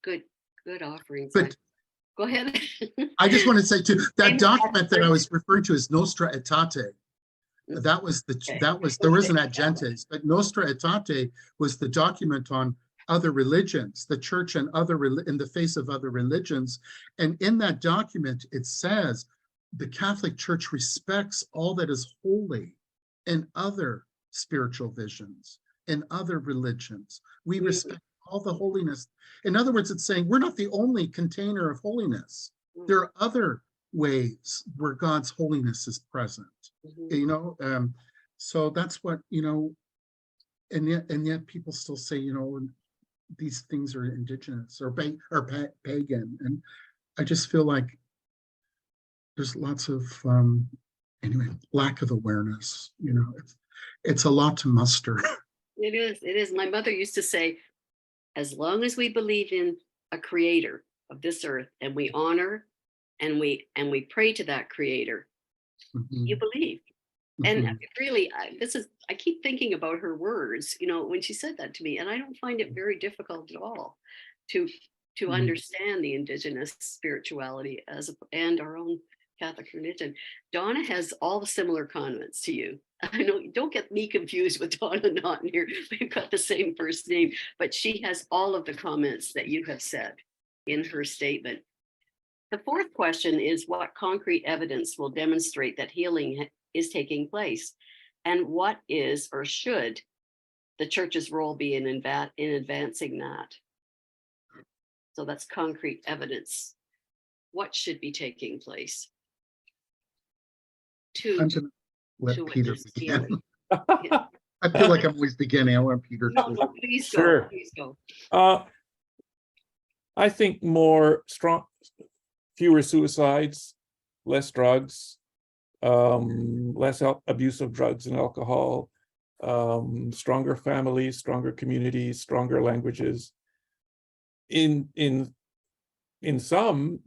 Good offerings. But go ahead. I just want to say too, that document that I was referring to is Nostra Aetate. That was there was an Agentes, but Nostra Aetate was the document on other religions, the church and in the face of other religions. And in that document, it says the Catholic Church respects all that is holy in other spiritual visions, in other religions. We respect all the holiness. In other words, it's saying we're not the only container of holiness. There are other ways where God's holiness is present, you know. So that's what, you know, and yet people still say, you know, these things are indigenous or pagan, and I just feel like there's lots of anyway, lack of awareness. You know, it's a lot to muster. It is. My mother used to say, as long as we believe in a creator of this earth and we honor and we pray to that creator, you believe. And really, I keep thinking about her words, you know, when she said that to me, and I don't find it very difficult at all to understand the indigenous spirituality and our own Catholic religion. Donna has all the similar comments to you. I know, don't get me confused with Donna Naughton here. We've got the same first name, but she has all of the comments that you have said in her statement. The fourth question is, what concrete evidence will demonstrate that healing is taking place? And what is or should the church's role be in advancing that? So that's concrete evidence. What should be taking place? I'm gonna let to Peter witness begin. healing. Yeah. I feel like I'm always beginning. I want Peter No, to. please go. Sure. Please go. I think fewer suicides, less drugs, less abuse of drugs and alcohol, stronger families, stronger communities, stronger languages. In some,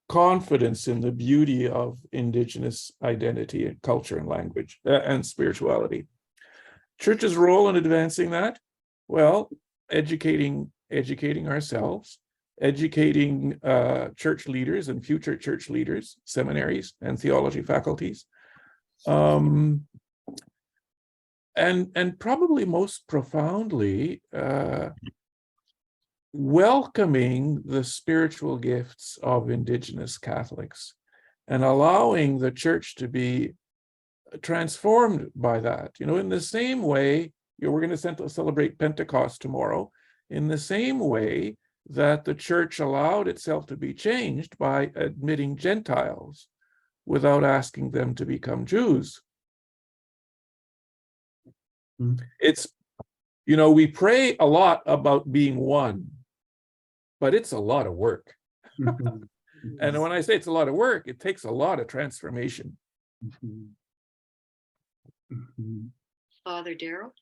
confidence in the beauty of indigenous identity and culture and language and spirituality. Church's role in advancing that, well, educating ourselves, educating church leaders and future church leaders, seminaries and theology faculties, and probably most profoundly, welcoming the spiritual gifts of indigenous Catholics and allowing the church to be transformed by that. You know, in the same way, we're going to celebrate Pentecost tomorrow. In the same way, that the church allowed itself to be changed by admitting Gentiles without asking them to become Jews. Mm. It's, you know, we pray a lot about being one, but it's a lot of work. Mhm. And when I say it's a lot of work, it takes a lot of transformation. Mhm. Mhm. Father Daryl?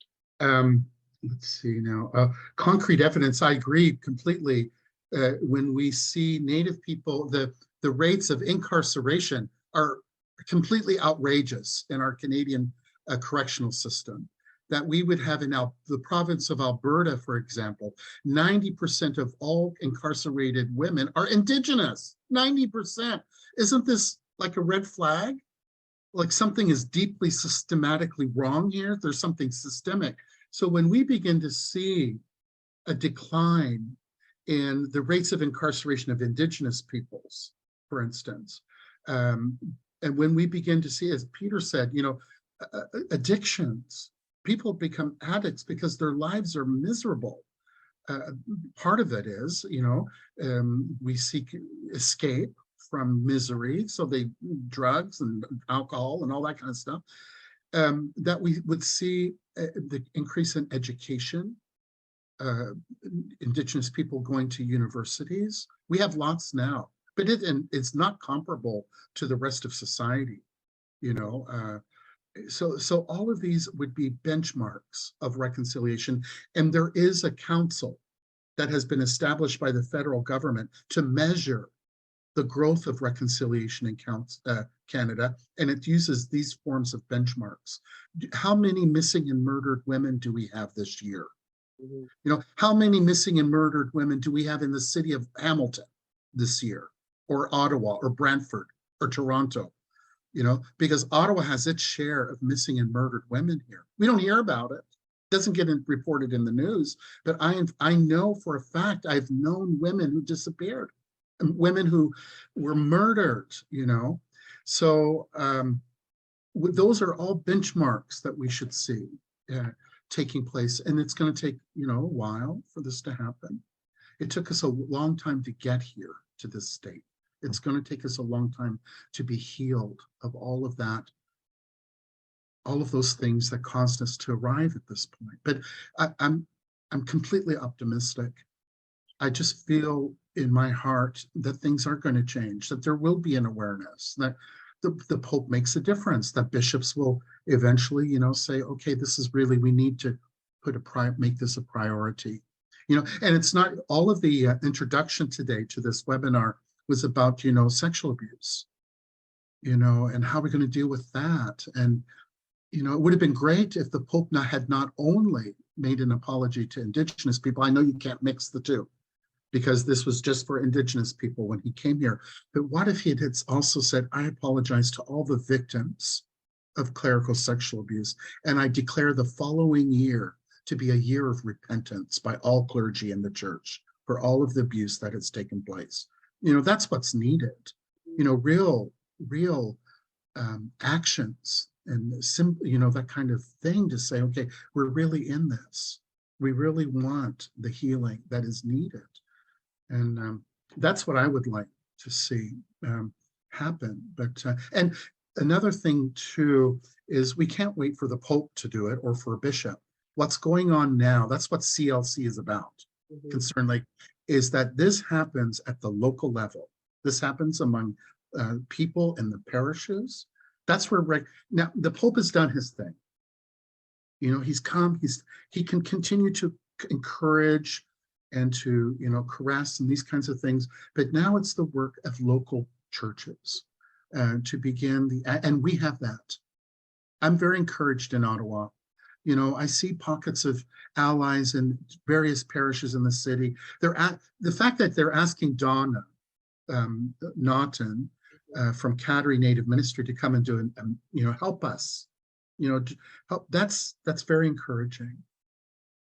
Let's see now, concrete evidence, I agree completely. When we see Native people, the rates of incarceration are completely outrageous in our Canadian correctional system. That we would have in the province of Alberta, for example, 90% of all incarcerated women are Indigenous, 90%. Isn't this like a red flag? Like something is deeply systematically wrong here. There's something systemic. So when we begin to see a decline in the rates of incarceration of Indigenous peoples, for instance, and when we begin to see, as Peter said, you know, addictions, people become addicts because their lives are miserable. Part of it is, you know, we seek escape from misery, so they drugs and alcohol and all that kind of stuff. That we would see the increase in education, Indigenous people going to universities. We have lots now, but it's not comparable to the rest of society, you know. So all of these would be benchmarks of reconciliation, and there is a council that has been established by the federal government to measure the growth of reconciliation in Canada, and it uses these forms of benchmarks. How many missing and murdered women do we have this year? Mhm. You know, how many missing and murdered women do we have in the city of Hamilton this year, or Ottawa, or Brantford, or Toronto? You know, because Ottawa has its share of missing and murdered women here. We don't hear about it. Doesn't get reported in the news, but I know for a fact I've known women who disappeared, women who were murdered, you know. So those are all benchmarks that we should see taking place, and it's going to take, you know, a while for this to happen. It took us a long time to get here to this state. It's going to take us a long time to be healed of all of that, all of those things that caused us to arrive at this point. But I'm completely optimistic. I just feel in my heart that things are going to change, that there will be an awareness, that the Pope makes a difference, that bishops will eventually, you know, say, okay, this is really, we need to make this a priority. You know, and it's not all of the introduction today to this webinar was about, you know, sexual abuse, you know, and how we're going to deal with that. And, you know, it would have been great if the Pope had not only made an apology to Indigenous people. I know you can't mix the two, because this was just for Indigenous people when he came here. But what if he had also said, I apologize to all the victims of clerical sexual abuse, and I declare the following year to be a year of repentance by all clergy in the church for all of the abuse that has taken place. You know, that's what's needed. You know, real actions and you know, that kind of thing to say, okay, we're really in this. We really want the healing that is needed. And that's what I would like to see happen. But and another thing too is we can't wait for the Pope to do it or for a bishop. What's going on now, that's what CLC is about. Mhm. Concern like is that this happens at the local level. This happens among people in the parishes. That's where now the Pope has done his thing. You know, he's come, he can continue to encourage and to, you know, caress and these kinds of things. But now it's the work of local churches to begin and we have that. I'm very encouraged in Ottawa. You know, I see pockets of allies in various parishes in the city. The fact that they're asking Donna Naughton from Cadre Native Ministry to come and do and you know, help us, you know, help. That's very encouraging.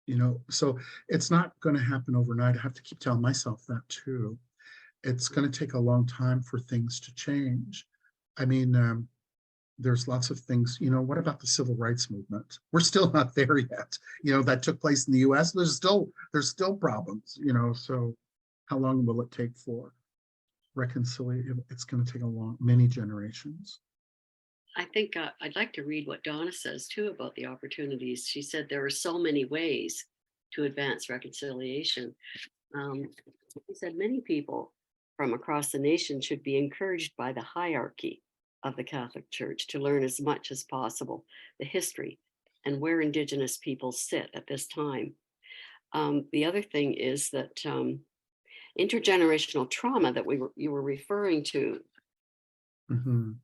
You know, so it's not going to happen overnight. I have to keep telling myself that too. It's going to take a long time for things to change. I mean, there's lots of things, you know, what about the civil rights movement? We're still not there yet. You know, that took place in the US. There's still problems, you know, so how long will it take for reconciliation? It's going to take many generations. I think I'd like to read what Donna says too about the opportunities. She said there are so many ways to advance reconciliation. She said many people from across the nation should be encouraged by the hierarchy of the Catholic Church to learn as much as possible the history and where Indigenous peoples sit at this time. The other thing is that intergenerational trauma that you were referring to, Mhm.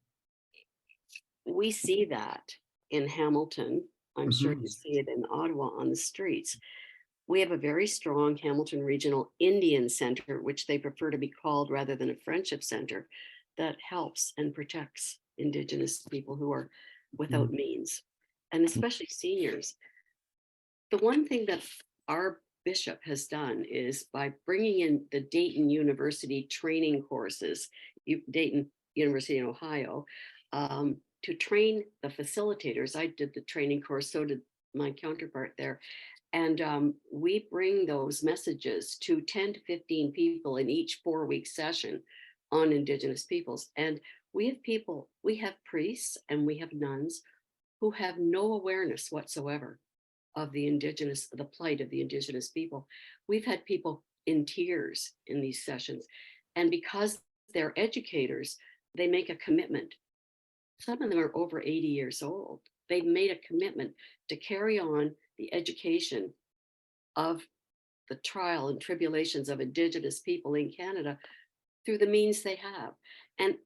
we see that in Hamilton. I'm sure you Mhm. see it in Ottawa on the streets. We have a very strong Hamilton Regional Indian Center, which they prefer to be called rather than a friendship center, that helps and protects Indigenous people who are without means, and especially seniors. The one thing that our bishop has done is by bringing in the Dayton University training courses, Dayton University in Ohio, to train the facilitators. I did the training course, so did my counterpart there. And we bring those messages to 10 to 15 people in each 4-week session on Indigenous peoples. And we have priests and we have nuns who have no awareness whatsoever of the plight of the Indigenous people. We've had people in tears in these sessions. And because they're educators, they make a commitment. Some of them are over 80 years old. They've made a commitment to carry on the education of the trial and tribulations of Indigenous people in Canada through the means they have. And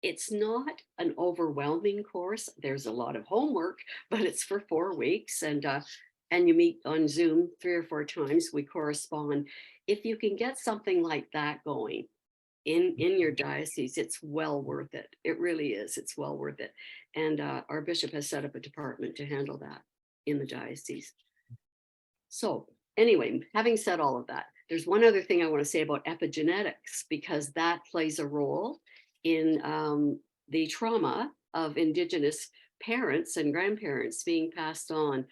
it's not an overwhelming course. There's a lot of homework, but it's for 4 weeks, and you meet on Zoom 3 or 4 times. We correspond. If you can get something like that going in your diocese, it's well worth it. It really is. It's well worth it. And our bishop has set up a department to handle that in the diocese. So anyway, having said all of that, there's one other thing I want to say about epigenetics, because that plays a role in the trauma of Indigenous parents and grandparents being passed on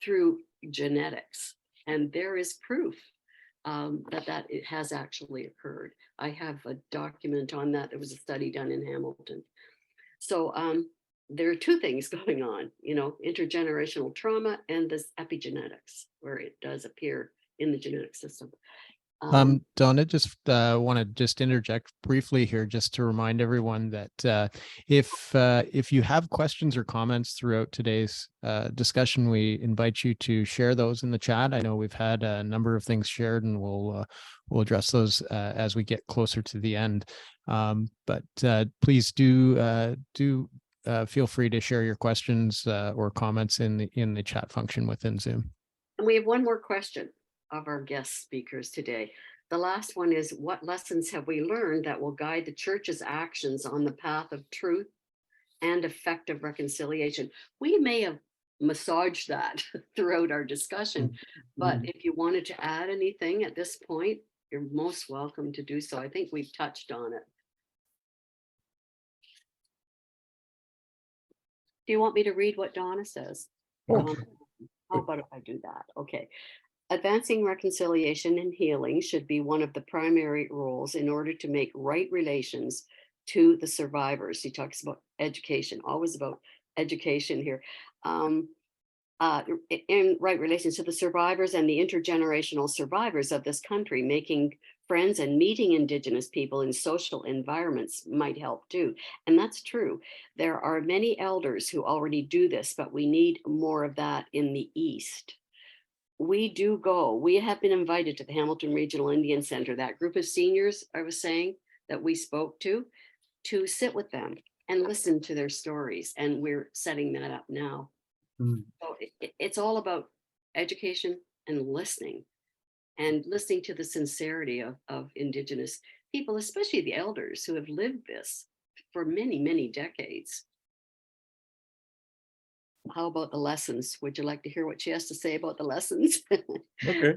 through genetics. And there is proof that it has actually occurred. I have a document on that. There was a study done in Hamilton. So there are 2 things going on, intergenerational trauma and this epigenetics, where it does appear in the genetic system. Donna, just want to just interject briefly here, just to remind everyone that if you have questions or comments throughout today's discussion, we invite you to share those in the chat. I know we've had a number of things shared, and we'll address those as we get closer to the end. But please do feel free to share your questions or comments in the chat function within Zoom. And we have one more question of our guest speakers today. The last one is, what lessons have we learned that will guide the church's actions on the path of truth and effective reconciliation? We may have massaged that throughout our discussion, but if you wanted to add anything at this point, you're most welcome to do so. I think we've touched on it. Do you want me to read what Donna says? Okay. How about if I do that? Okay. Advancing reconciliation and healing should be one of the primary roles in order to make right relations to the survivors. He talks about education, always about education here. In right relations to the survivors and the intergenerational survivors of this country, making friends and meeting Indigenous people in social environments might help too. And that's true. There are many elders who already do this, but we need more of that in the East. We have been invited to the Hamilton Regional Indian Center, that group of seniors I was saying that we spoke to sit with them and listen to their stories. And we're setting that up now. So it's all about education and listening to the sincerity of Indigenous people, especially the elders who have lived this for many, many decades. How about the lessons? Would you like to hear what she has to say about the lessons? Okay.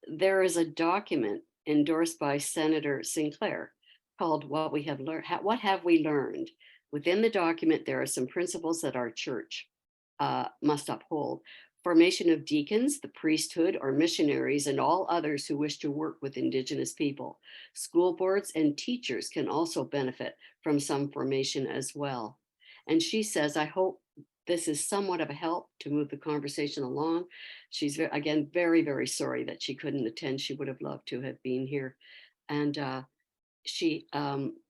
There is a document endorsed by Senator Sinclair called What We Have Learned. What have we learned? Within the document, there are some principles that our church must uphold. formation of deacons, the priesthood, or missionaries, and all others who wish to work with Indigenous people. School boards and teachers can also benefit from some formation as well. And she says, I hope this is somewhat of a help to move the conversation along. She's, again, very, very sorry that she couldn't attend. She would have loved to have been here. And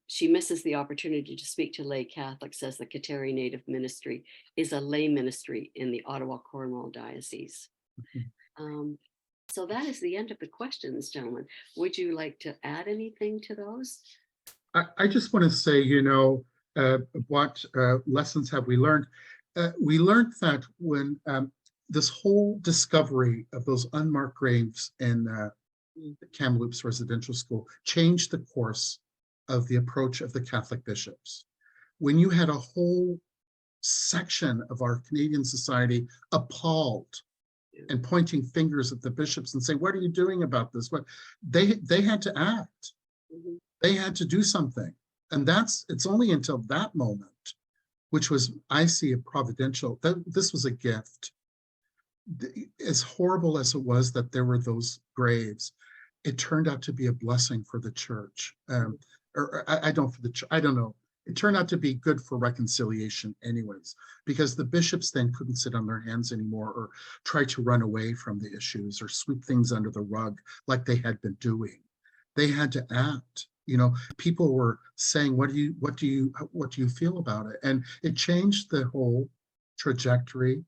she misses the opportunity to speak to lay Catholics, as the Kateri Native Ministry is a lay ministry in the Ottawa-Cornwall Diocese. So that is the end of the questions, gentlemen. Would you like to add anything to those? I just want to say, what lessons have we learned? We learned that when this whole discovery of those unmarked graves in Kamloops Residential School changed the course of the approach of the Catholic bishops. When you had a whole section of our Canadian society appalled and pointing fingers at the bishops and say, what are you doing about this? What they had to act. They had to do something. And it's only until that moment, which was, I see, a providential, this was a gift. As horrible as it was that there were those graves, it turned out to be a blessing for the church. I don't know. It turned out to be good for reconciliation anyways, because the bishops then couldn't sit on their hands anymore or try to run away from the issues or sweep things under the rug like they had been doing. They had to act. People were saying, what do you feel about it? And it changed the whole trajectory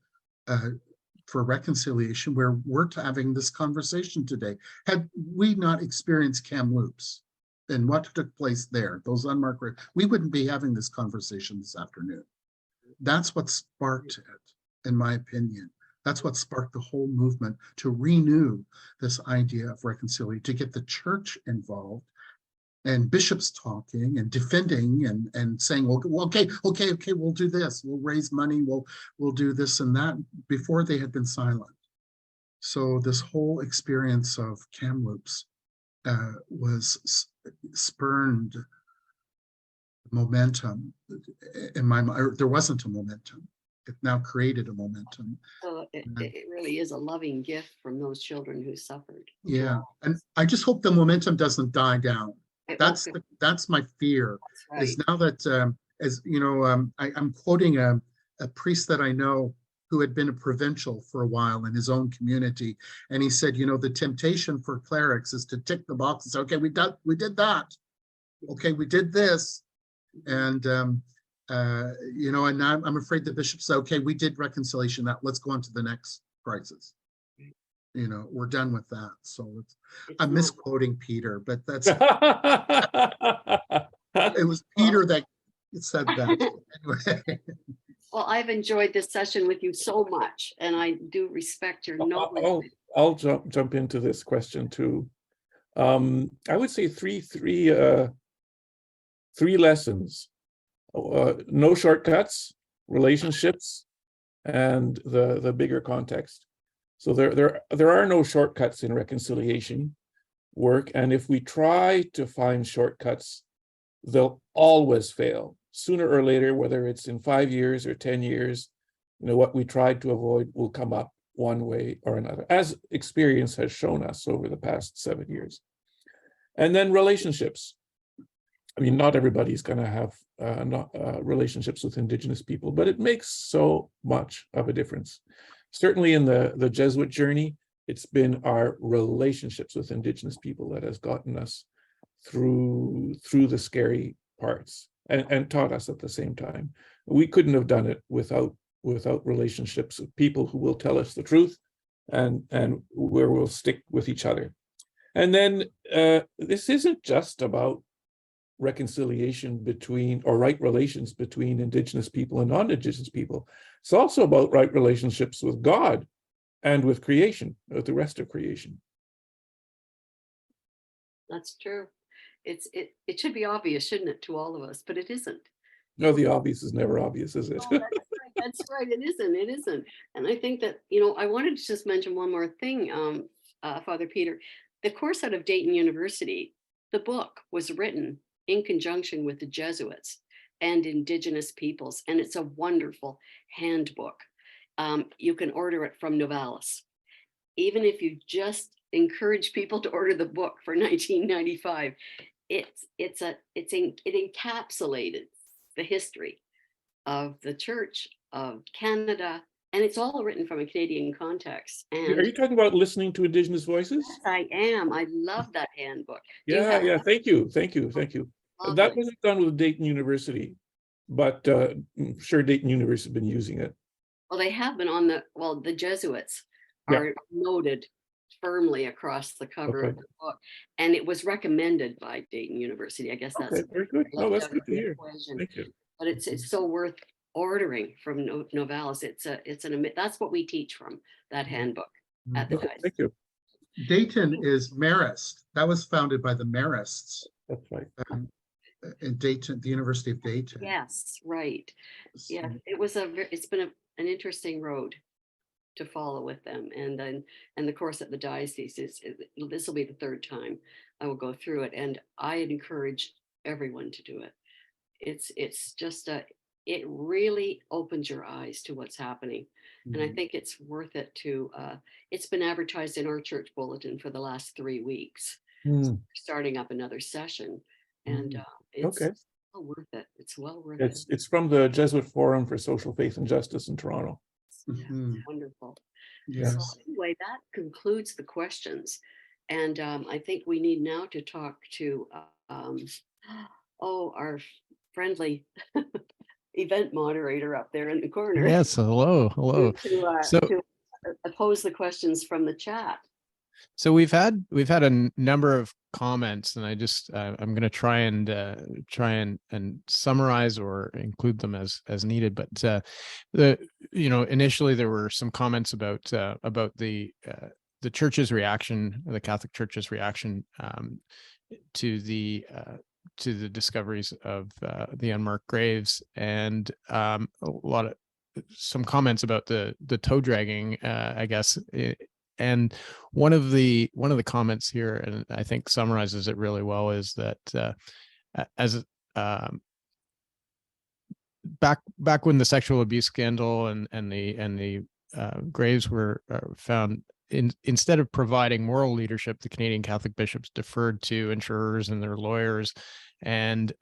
for reconciliation, where we're having this conversation today. Had we not experienced Kamloops and what took place there, those unmarked graves, we wouldn't be having this conversation this afternoon. That's what sparked it, in my opinion. That's what sparked the whole movement to renew this idea of reconciliation, to get the church involved and bishops talking and defending and saying, well, okay, we'll do this, we'll raise money, we'll do this and that, before they had been silent. So this whole experience of Kamloops was spurned momentum in my mind. There wasn't a momentum. It now created a momentum. So it really is a loving gift from those children who suffered. Yeah, and I just hope the momentum doesn't die down. That's my fear. That's right. Is now that I'm quoting a priest that I know who had been a provincial for a while in his own community, and he said, the temptation for clerics is to tick the box and say, okay, we did that, okay, we did this, and and I'm afraid the bishop said, okay, we did reconciliation, now let's go on to the next crisis. We're done with that. So I'm misquoting Peter, but that's it was Peter that said that. Anyway. Well, I've enjoyed this session with you so much, and I do respect your knowledge. I'll jump into this question too. I would say three lessons: no shortcuts, relationships, and the bigger context. So there are no shortcuts in reconciliation work, and if we try to find shortcuts, they'll always fail sooner or later, whether it's in 5 years or 10 years. What we tried to avoid will come up one way or another, as experience has shown us over the past 7 years. And then relationships. I mean, not everybody's going to have relationships with Indigenous people, but it makes so much of a difference. Certainly in the Jesuit journey, it's been our relationships with Indigenous people that has gotten us through the scary parts and taught us at the same time. We couldn't have done it without relationships of people who will tell us the truth and where we'll stick with each other. And then this isn't just about reconciliation between, or right relations between Indigenous people and non-Indigenous people. It's also about right relationships with God and with creation, with the rest of creation. That's true. It should be obvious, shouldn't it, to all of us, but it isn't. No, the obvious is never obvious, is it? Oh, that's right. It isn't. And I think that, I wanted to just mention one more thing, Father Peter. The course out of Dayton University, the book was written in conjunction with the Jesuits and Indigenous peoples, and it's a wonderful handbook. you can order it from Novalis. Even if you just encourage people to order the book for 1995, it encapsulated the history of the Church of Canada, and it's all written from a Canadian context. Are you talking about listening to Indigenous voices? Yes, I am. I love that handbook. Do you Yeah, have yeah. that? Thank you. That Lovely. wasn't done with Dayton University, but I'm sure Dayton University has been using it. Well, they have been on the Jesuits Yeah. are noted firmly across the cover Okay. of the book, and it was recommended by Dayton University. I guess that's Okay, very good. No, that's left out good of to the hear. equation. Thank you. But it's so worth ordering from Novalis. That's what we teach from that handbook at the Okay, diocese. thank you. Dayton is Marist. That was founded by the Marists That's right. in Dayton, the University of Dayton. Yes, right. Yeah, So, it's been an interesting road to follow with them, and the course at the diocese this will be the third time I will go through it, and I encourage everyone to do it. It's just it really opens your eyes to what's happening, and I think it's worth it to. It's been advertised in our church bulletin for the last 3 weeks, starting up another session, and it's Okay. well worth it. It's well worth it. It's from the Jesuit Forum for Social Faith and Justice in Toronto. Yeah, Mhm. wonderful. Yes. So anyway, that concludes the questions. And I think we need now to talk to our friendly event moderator up there in the corner. Yes, hello, hello. So- to pose the questions from the chat. So we've had a number of comments, and I just I'm going to try and summarize or include them as needed. But initially there were some comments about the church's reaction, the Catholic Church's reaction to the discoveries of the unmarked graves, and some comments about the toe dragging, I guess. And one of the comments here, and I think summarizes it really well, is that back when the sexual abuse scandal and the graves were found, instead of providing moral leadership, the Canadian Catholic bishops deferred to insurers and their lawyers, and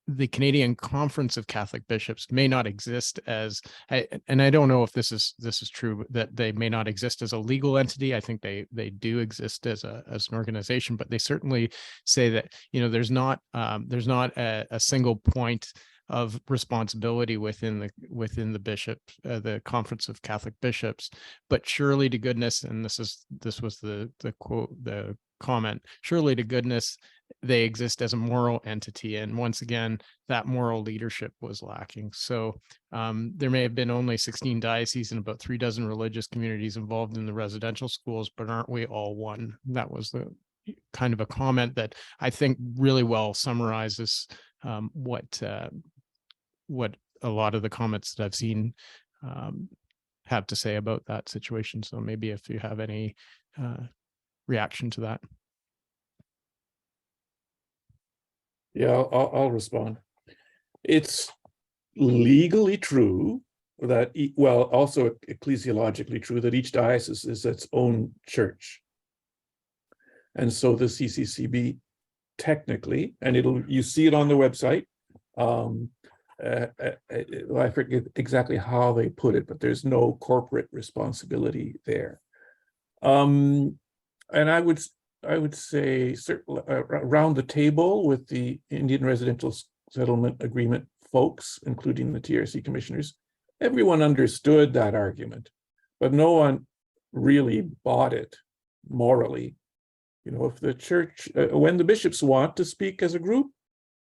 the Canadian Conference of Catholic Bishops may not exist as, and I don't know if this is true, that they may not exist as a legal entity. I think they do exist as an organization, but they certainly say that there's not a single point of responsibility within the bishop, the Conference of Catholic Bishops, but surely to goodness, and this was the quote, the comment, surely to goodness, they exist as a moral entity. And once again, that moral leadership was lacking. So there may have been only 16 dioceses and about 36 religious communities involved in the residential schools, but aren't we all one? That was the kind of a comment that I think really well summarizes what a lot of the comments that I've seen have to say about that situation. So maybe if you have any reaction to that. Yeah, I'll respond. It's legally true that, well, also ecclesiologically true, that each diocese is its own church. And so the CCCB technically, and you see it on the website. I forget exactly how they put it, but there's no corporate responsibility there. And I would say certainly around the table with the Indian Residential Settlement Agreement folks, including the TRC commissioners, everyone understood that argument, but no one really bought it morally. If the church, when the bishops want to speak as a group,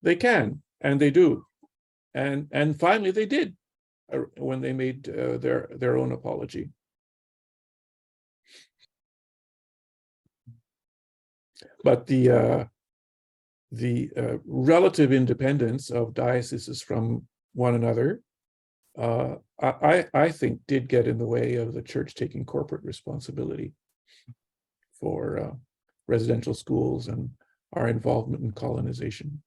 they can, and they do. And finally they did when they made their own apology. But the relative independence of dioceses from one another, I think, did get in the way of the church taking corporate responsibility for residential schools and our involvement in colonization,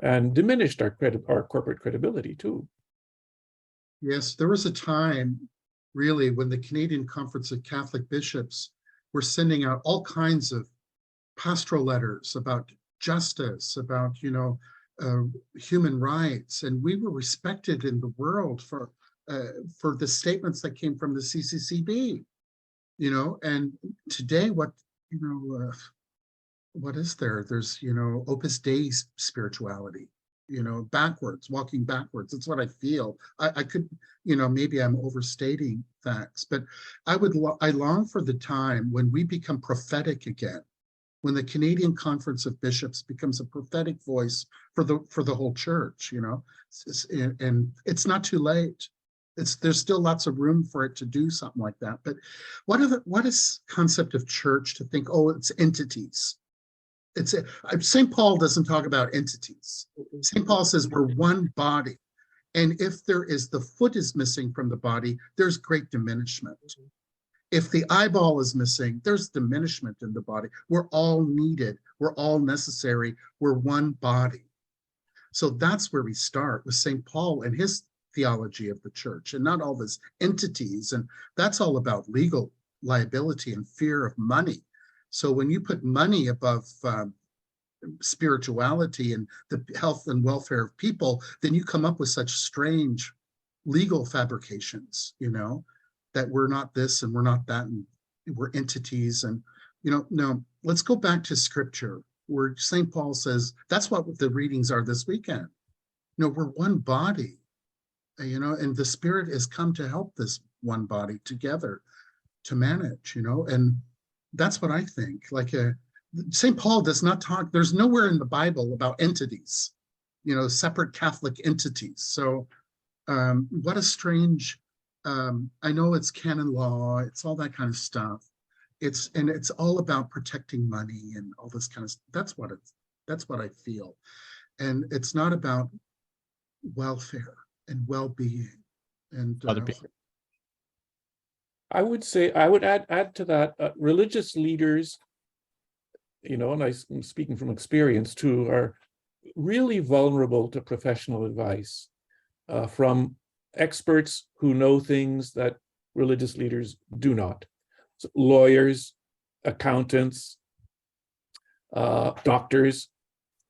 and diminished our corporate credibility too. Yes, there was a time really when the Canadian Conference of Catholic Bishops were sending out all kinds of pastoral letters about justice, about, human rights, and we were respected in the world for the statements that came from the CCCB, and today what is there? There's, Opus Dei spirituality, walking backwards. That's what I feel. I could, maybe I'm overstating facts, but I long for the time when we become prophetic again, when the Canadian Conference of Bishops becomes a prophetic voice for the whole church, and it's not too late. There's still lots of room for it to do something like that. But what is concept of church to think, oh, it's entities? St. Paul doesn't talk about entities. St. Paul says we're one body. And if the foot is missing from the body, there's great diminishment. If the eyeball is missing, there's diminishment in the body. We're all needed. We're all necessary. We're one body. So that's where we start with St. Paul and his theology of the church, and not all these entities. And that's all about legal liability and fear of money. So when you put money above spirituality and the health and welfare of people, then you come up with such strange legal fabrications, that we're not this and we're not that, and we're entities. And, no, let's go back to scripture where St. Paul says, that's what the readings are this weekend. We're one body, and the Spirit has come to help this one body together to manage, and that's what I think. St. Paul does not talk, there's nowhere in the Bible about entities, separate Catholic entities. So what a strange, I know it's canon law, it's all that kind of stuff. It's all about protecting money and all this kind of stuff. That's what I feel. And it's not about welfare and well-being. And Father Peter. I would say, I would add to that, religious leaders, and I'm speaking from experience too, are really vulnerable to professional advice from experts who know things that religious leaders do not. So lawyers, accountants, doctors,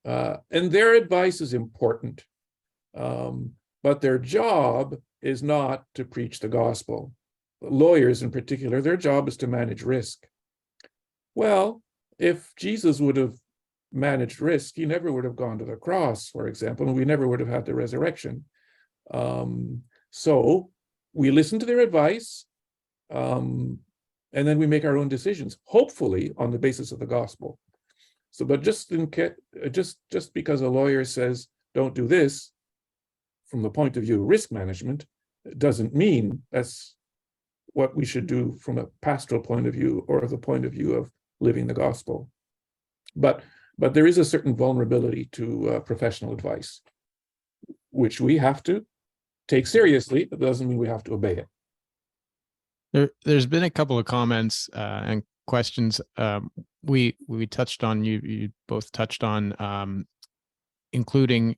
and their advice is important. But their job is not to preach the gospel. Lawyers in particular, their job is to manage risk. Well, if Jesus would have managed risk, he never would have gone to the cross, for example, and we never would have had the resurrection. So we listen to their advice, and then we make our own decisions, hopefully on the basis of the gospel. So, but just because a lawyer says, don't do this, from the point of view of risk management, doesn't mean that's what we should do from a pastoral point of view or the point of view of living the gospel. But there is a certain vulnerability to professional advice, which we have to take seriously. It doesn't mean we have to obey it. There's been a couple of comments and questions. We touched on, you both touched on including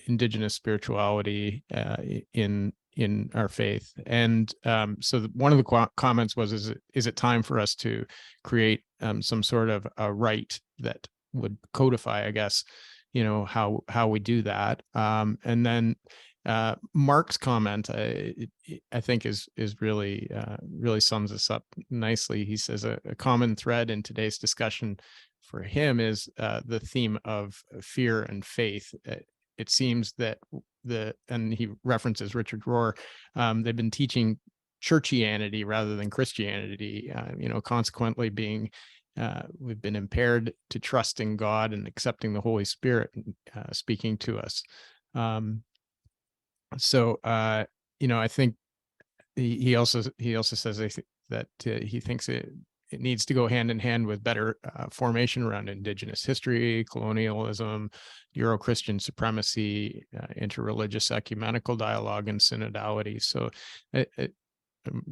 indigenous spirituality in our faith. And so one of the comments was, is it time for us to create some sort of a rite that would codify, I guess, how we do that. And then Mark's comment, I think is really sums this up nicely. He says a common thread in today's discussion for him is the theme of fear and faith. It seems that and he references Richard Rohr, they've been teaching churchianity rather than Christianity, consequently we've been impaired to trust in God and accepting the Holy Spirit speaking to us. I think he also says that he thinks it needs to go hand in hand with better formation around Indigenous history, colonialism, Euro-Christian supremacy, interreligious ecumenical dialogue, and synodality. So I'm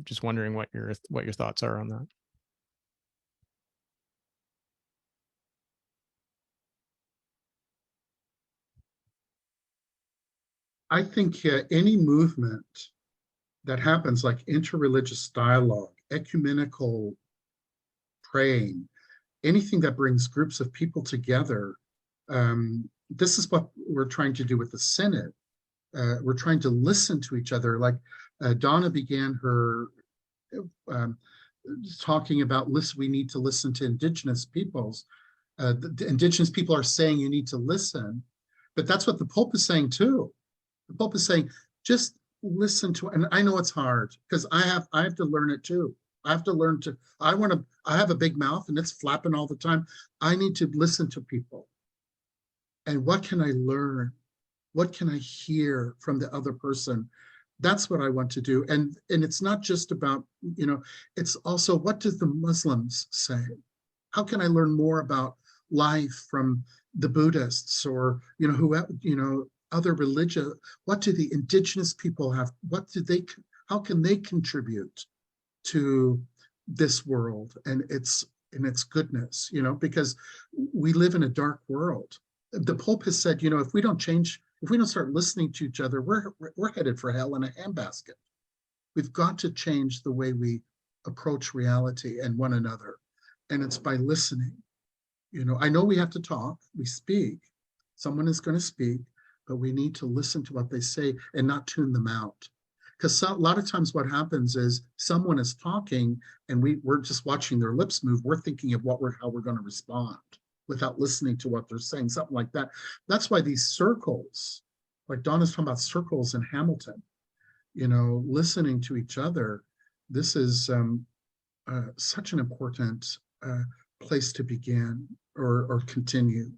just wondering what your thoughts are on that. I think any movement that happens like interreligious dialogue, ecumenical praying, anything that brings groups of people together, this is what we're trying to do with the Synod. We're trying to listen to each other. Like Donna began her talking about we need to listen to Indigenous peoples. The Indigenous people are saying you need to listen, but that's what the Pope is saying too. The Pope is saying, just listen to, and I know it's hard because I have to learn it too. I have to learn to, I have a big mouth and it's flapping all the time. I need to listen to people. And what can I learn? What can I hear from the other person? That's what I want to do. And it's not just about, it's also, what do the Muslims say? How can I learn more about life from the Buddhists or, other religion? What do the Indigenous people have? How can they contribute to this world and its goodness, because we live in a dark world. The Pope has said, if we don't start listening to each other, we're headed for hell in a handbasket. We've got to change the way we approach reality and one another. And it's by listening. I know we have to talk, we speak, someone is going to speak, but we need to listen to what they say and not tune them out. Because a lot of times what happens is someone is talking and we're just watching their lips move. We're thinking of how we're going to respond without listening to what they're saying, something like that. That's why these circles, like Donna's talking about circles in Hamilton, listening to each other. This is such an important place to begin or continue,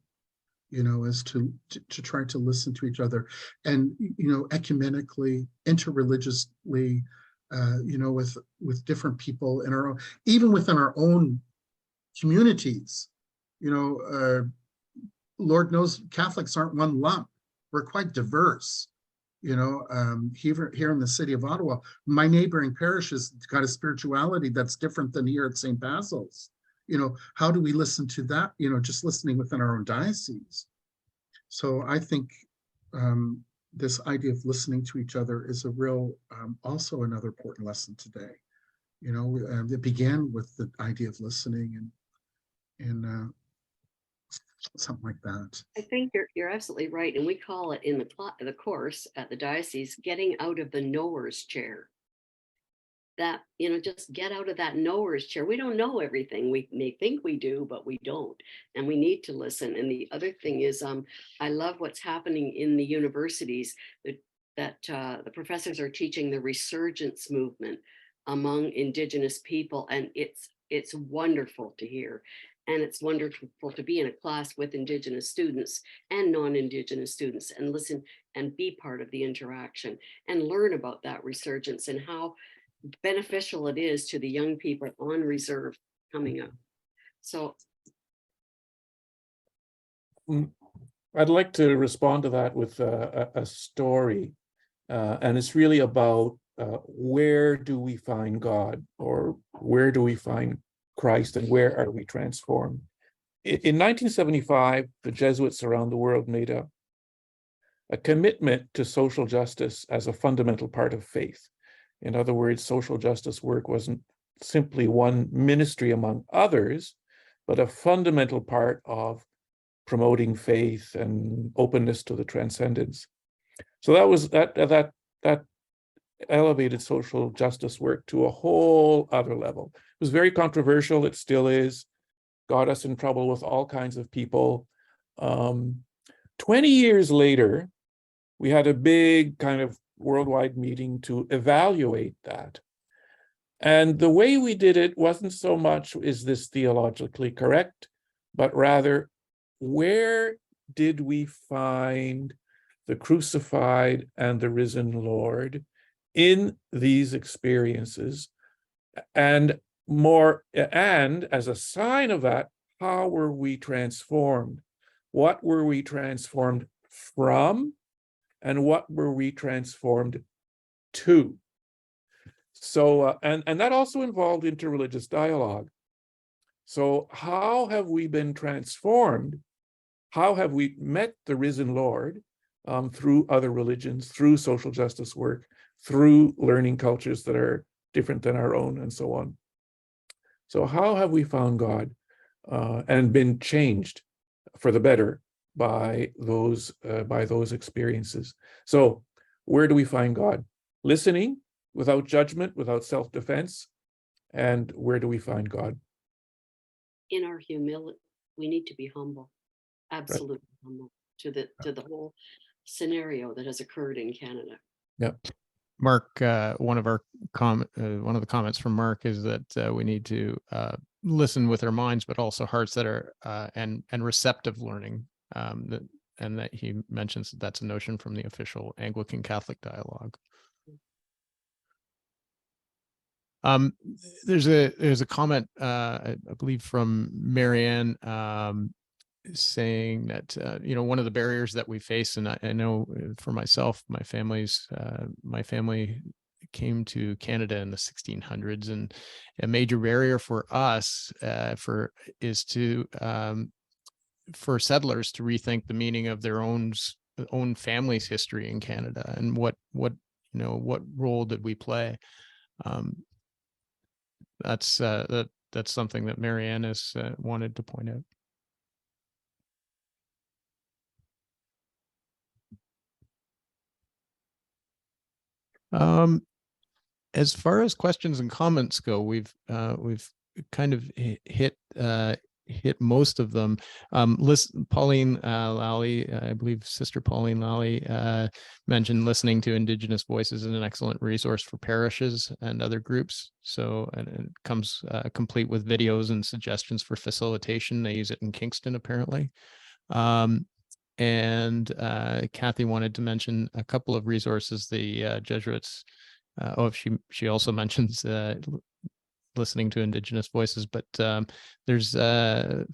is to try to listen to each other and, ecumenically, interreligiously, with different people in our own, even within our own communities. Lord knows Catholics aren't one lump. We're quite diverse. Here in the city of Ottawa, my neighboring parish has got a spirituality that's different than here at St. Basil's. How do we listen to that? Just listening within our own diocese. So I think this idea of listening to each other is a real, also another important lesson today. It began with the idea of listening and something like that. I think you're absolutely right. And we call it in the course at the diocese, getting out of the knower's chair. That, just get out of that knower's chair. We don't know everything. We may think we do, but we don't. And we need to listen. And the other thing is, I love what's happening in the universities that the professors are teaching the resurgence movement among Indigenous people. And it's wonderful to hear. And it's wonderful to be in a class with Indigenous students and non-Indigenous students and listen and be part of the interaction and learn about that resurgence and how beneficial it is to the young people on reserve coming up. So I'd like to respond to that with a story, and it's really about where do we find God, or where do we find Christ, and where are we transformed? In 1975, the Jesuits around the world made a commitment to social justice as a fundamental part of faith. In other words, social justice work wasn't simply one ministry among others, but a fundamental part of promoting faith and openness to the transcendence. So that elevated social justice work to a whole other level. It was very controversial. It still is. Got us in trouble with all kinds of people. 20 years later, we had a big kind of worldwide meeting to evaluate that. And the way we did it wasn't so much, is this theologically correct, but rather, where did we find the crucified and the risen Lord in these experiences? And as a sign of that, how were we transformed? What were we transformed from? And what were we transformed to? So, and that also involved interreligious dialogue. So how have we been transformed? How have we met the risen Lord? through other religions, through social justice work, through learning cultures that are different than our own, and so on. So how have we found God and been changed for the better by those experiences? So where do we find God? Listening without judgment, without self-defense. And where do we find God? In our humility, we need to be humble, absolutely humble to the whole scenario that has occurred in Canada. Yep. Mark, one of the comments from Mark is that we need to listen with our minds, but also hearts that are and receptive learning. And that he mentions that's a notion from the official Anglican Catholic dialogue. There's a comment, I believe, from Marianne, saying that one of the barriers that we face, and I know for myself, my family came to Canada in the 1600s, and a major barrier for us is for settlers to rethink the meaning of their own family's history in Canada, and what role did we play. That's something that Marianne has wanted to point out. As far as questions and comments go, we've kind of hit most of them. Pauline Lally, I believe Sister Pauline Lally mentioned listening to Indigenous voices is an excellent resource for parishes and other groups. So, and it comes complete with videos and suggestions for facilitation. They use it in Kingston, apparently. And Kathy wanted to mention a couple of resources the Jesuits. She also mentions listening to Indigenous voices, but there's a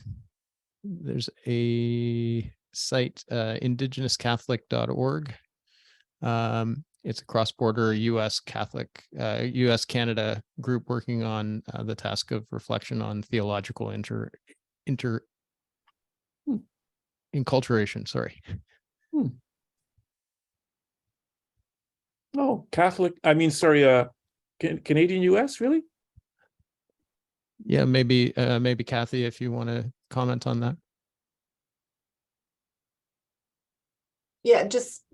site, indigenouscatholic.org. It's a cross-border U.S. Canada group working on the task of reflection on theological enculturation. Sorry. Oh, Catholic. I mean, sorry. Canadian U.S. Really? Yeah, maybe Kathy, if you want to comment on that. Yeah, just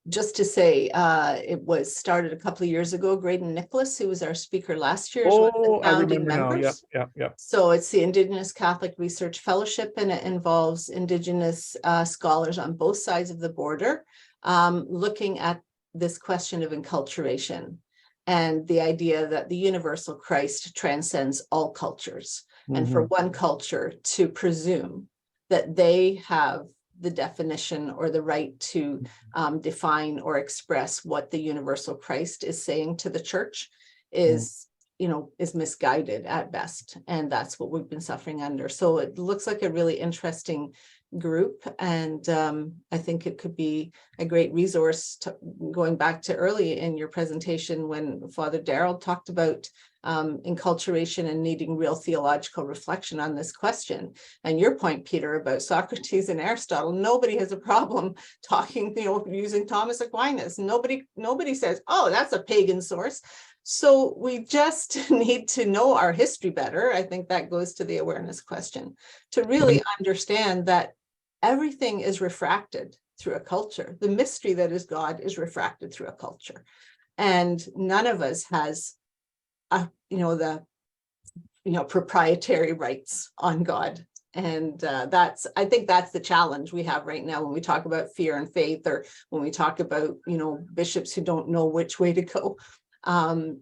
to say, it was started a couple of years ago. Graydon Nicholas, who was our speaker last year, is one of the I founding remember now. members. Yeah. So it's the Indigenous Catholic Research Fellowship, and it involves Indigenous scholars on both sides of the border, looking at this question of enculturation and the idea that the universal Christ transcends all cultures. And for one culture to presume that they have the definition or the right to define or express what the universal Christ is saying to the church is misguided at best. And that's what we've been suffering under. So it looks like a really interesting group. And I think it could be a great resource going back to early in your presentation when Father Darrell talked about enculturation and needing real theological reflection on this question. And your point, Peter, about Socrates and Aristotle, nobody has a problem talking, using Thomas Aquinas. Nobody says, oh, that's a pagan source. So we just need to know our history better. I think that goes to the awareness question, to really understand that everything is refracted through a culture. The mystery that is God is refracted through a culture. And none of us has proprietary rights on God. And I think that's the challenge we have right now when we talk about fear and faith, or when we talk about, bishops who don't know which way to go.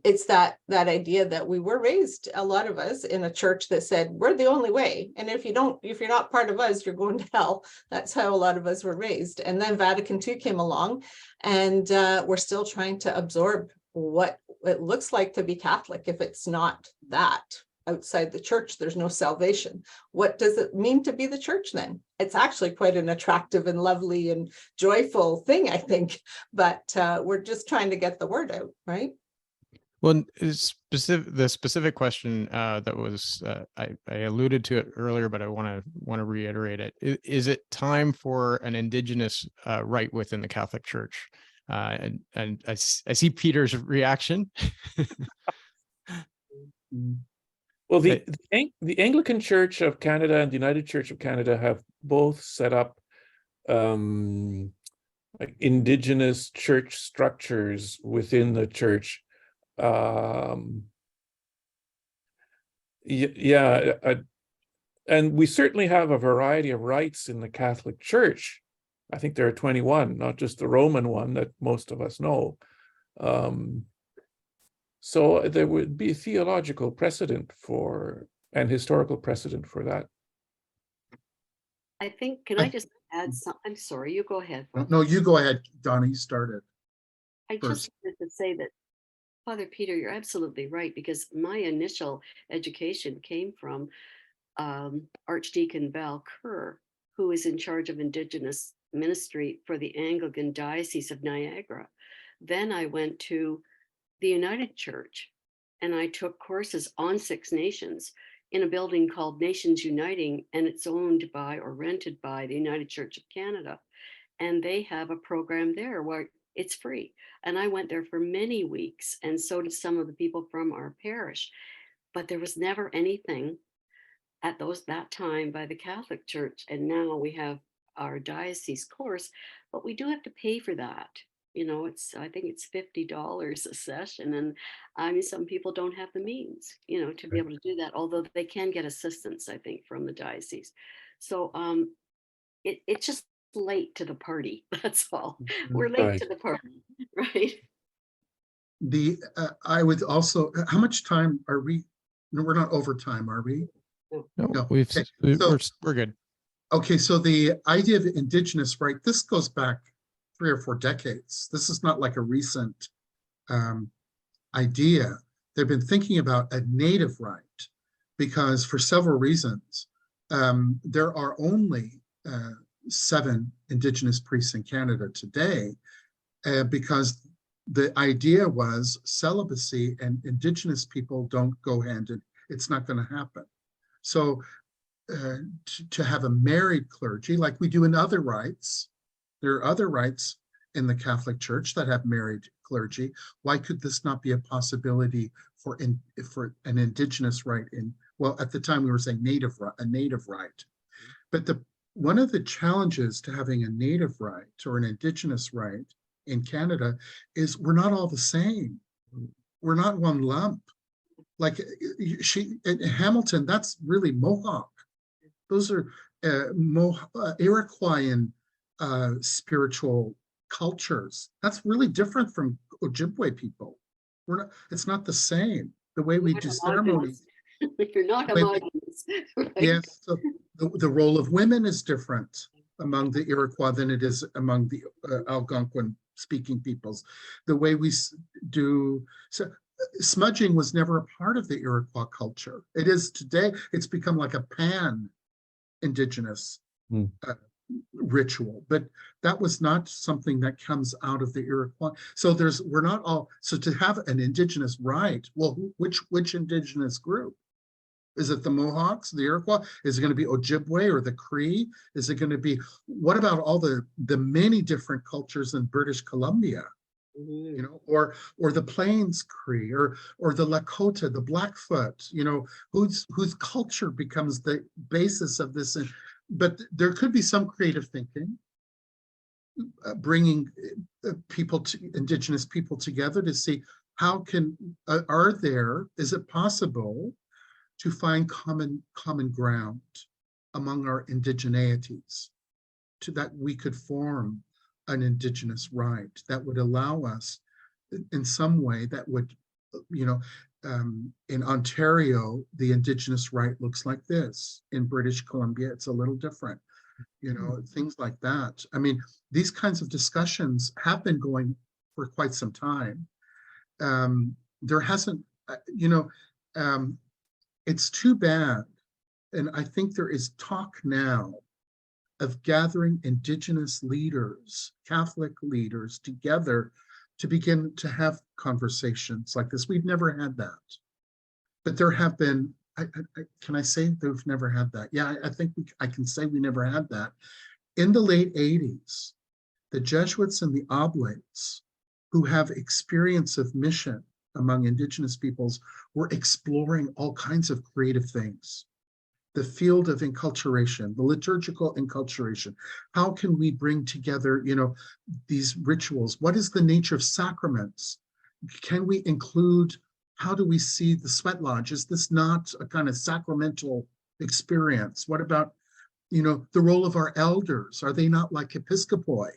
It's that idea that we were raised, a lot of us, in a church that said we're the only way, and if you're not part of us, you're going to hell. That's how a lot of us were raised. And then Vatican II came along, and we're still trying to absorb what it looks like to be Catholic. If it's not that, outside the church, there's no salvation. What does it mean to be the church then? It's actually quite an attractive and lovely and joyful thing, I think, but we're just trying to get the word out, right? Well, the specific question that was I alluded to it earlier, but I want to reiterate it. Is it time for an Indigenous right within the Catholic Church? And I see Peter's reaction. Well, the Anglican Church of Canada and the United Church of Canada have both set up like Indigenous church structures within the church. And we certainly have a variety of rites in the Catholic Church. I think there are 21, not just the Roman one that most of us know. So there would be theological precedent for and historical precedent for that. I think, can I just add some, I'm sorry, you go ahead. No, you go ahead, Donna, you started. I first. just wanted to say that, Father Peter, you're absolutely right, because my initial education came from Archdeacon Val Kerr, who is in charge of Indigenous ministry for the Anglican Diocese of Niagara. Then I went to the United Church and I took courses on Six Nations in a building called Nations Uniting, and it's owned by or rented by the United Church of Canada. And they have a program there where it's free. And I went there for many weeks, and so did some of the people from our parish. But there was never anything at that time by the Catholic Church. And now we have our diocese course, but we do have to pay for that. You know, I think it's $50 a session. And I mean, some people don't have the means, you know, to be able to do that, although they can get assistance, I think, from the diocese. So it's just late to the party. That's all. We're late to the party, right? I would also, how much time are we? No, we're not over time, are we? No, No. we're good. Okay, so the idea of Indigenous right, this goes back 3 or 4 decades. This is not like a recent idea. They've been thinking about a native right because for several reasons, there are only 7 Indigenous priests in Canada today because the idea was celibacy and Indigenous people don't go hand in, it's not going to happen. So to have a married clergy like we do in other rites, there are other rites in the Catholic Church that have married clergy. Why could this not be a possibility for an Indigenous rite in, well, at the time we were saying a native rite. But one of the challenges to having a native rite or an Indigenous rite in Canada is we're not all the same. We're not one lump. Like in Hamilton, that's really Mohawk. Those are Iroquoian spiritual cultures. That's really different from Ojibwe people. It's not the same. The way we do ceremonies. You're not homogenous. Right? Yes, so the role of women is different among the Iroquois than it is among the Algonquin speaking peoples. The way we do, so smudging was never a part of the Iroquois culture. It is today, it's become like a pan-Indigenous ritual, but that was not something that comes out of the Iroquois. So we're not all, so to have an Indigenous rite, well, which Indigenous group? Is it the Mohawks, the Iroquois? Is it going to be Ojibwe or the Cree? Is it going to be, what about all the many different cultures in British Columbia? You know, or the Plains Cree, or the Lakota, the Blackfoot, you know, whose culture becomes the basis of this. But there could be some creative thinking, bringing Indigenous people together to see how is it possible to find common ground among our indigeneities, to that we could form an Indigenous right that would allow us in some way that would, you know, in Ontario, the Indigenous right looks like this. In British Columbia, it's a little different, you know, things like that. I mean, these kinds of discussions have been going for quite some time. There hasn't, you know, it's too bad. And I think there is talk now of gathering Indigenous leaders, Catholic leaders together to begin to have conversations like this. We've never had that. But there have been, can I say they've never had that? Yeah, I think I can say we never had that. In the late 80s, the Jesuits and the Oblates, who have experience of mission among Indigenous peoples, were exploring all kinds of creative things. The field of enculturation, the liturgical enculturation. How can we bring together, these rituals? What is the nature of sacraments? Can we include, how do we see the sweat lodge? Is this not a kind of sacramental experience? What about, the role of our elders? Are they not like episcopoi?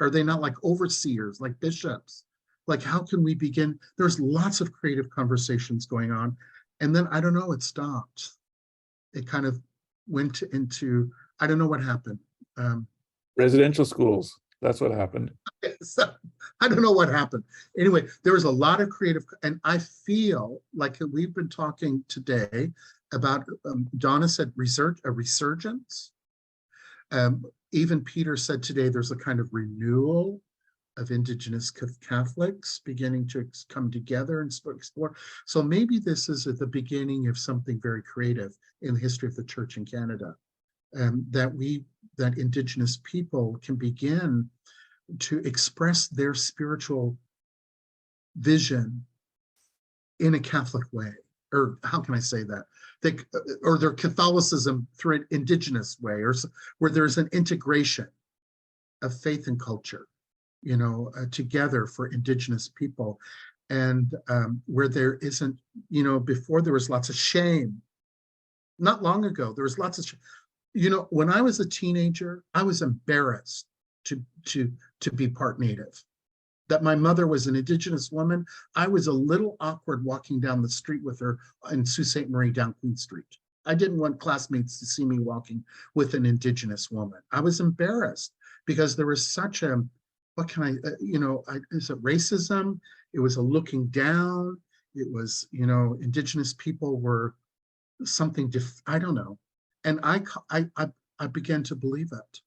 Are they not like overseers, like bishops? Like, how can we begin? There's lots of creative conversations going on. And then, I don't know, it stopped. It kind of went into, I don't know what happened. Residential schools, that's what happened. So, I don't know what happened. Anyway, there was a lot of creative, and I feel like we've been talking today about, Donna said a resurgence. Even Peter said today there's a kind of renewal of Indigenous Catholics beginning to come together and explore. So maybe this is at the beginning of something very creative in the history of the church in Canada, that Indigenous people can begin to express their spiritual vision in a Catholic way, or how can I say that? Or their Catholicism through an Indigenous way, or where there's an integration of faith and culture, together for Indigenous people. And where there isn't, before there was lots of shame. Not long ago, there was lots of shame. When I was a teenager, I was embarrassed to be part Native. That my mother was an Indigenous woman, I was a little awkward walking down the street with her in Sault Ste. Marie down Queen Street. I didn't want classmates to see me walking with an Indigenous woman. I was embarrassed because there was such a, what can I, is it racism? It was a looking down. It was, Indigenous people were something, I don't know. And I began to believe it.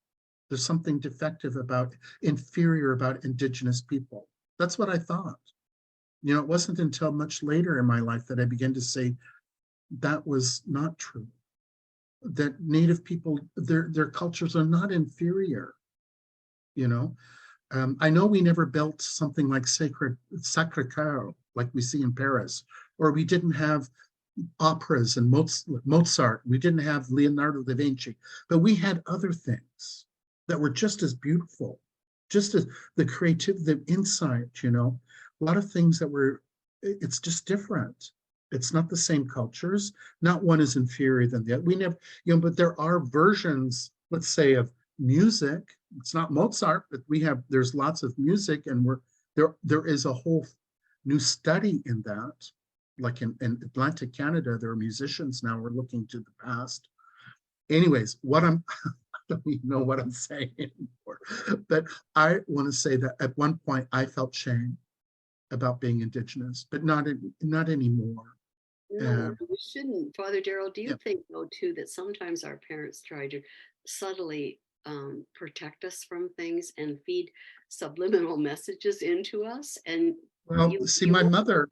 There's something defective inferior about Indigenous people. That's what I thought. It wasn't until much later in my life that I began to say that was not true. That Native people, their cultures are not inferior. I know we never built something like Sacré-Cœur, like we see in Paris, or we didn't have operas and Mozart. We didn't have Leonardo da Vinci, but we had other things that were just as beautiful, just as the creativity, the insight, a lot of things that it's just different. It's not the same cultures. Not one is inferior than the other. We never, but there are versions, let's say, of music. It's not Mozart, but there's lots of music, and there is a whole new study in that. Like in Atlantic Canada, there are musicians now who are looking to the past. Anyways, I don't even know what I'm saying anymore. But I want to say that at one point I felt shame about being Indigenous, but not anymore. No, we shouldn't. Father Daryl, do you think though too that sometimes our parents try to subtly protect us from things and feed subliminal messages into us? And well, see, my mother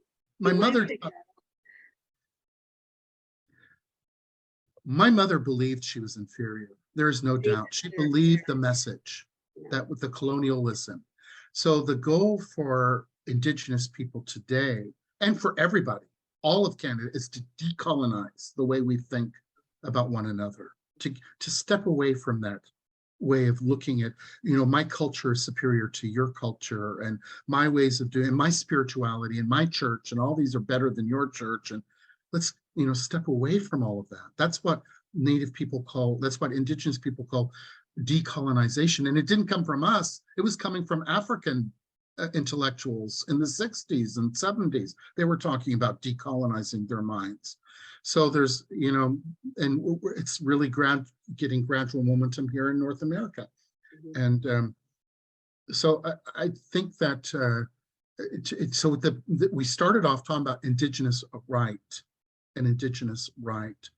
believed she was inferior. There is no doubt. She believed the message that with the colonialism. So the goal for Indigenous people today, and for everybody, all of Canada, is to decolonize the way we think about one another, to step away from that way of looking at, my culture is superior to your culture, and my ways of doing, my spirituality and my church, and all these are better than your church. And let's, step away from all of that. That's what that's what Indigenous people call decolonization. And it didn't come from us. It was coming from African intellectuals in the 60s and 70s. They were talking about decolonizing their minds. So there's, and it's really getting gradual momentum here in North America. Mm-hmm. And so I think that, we started off talking about Indigenous right and Indigenous right.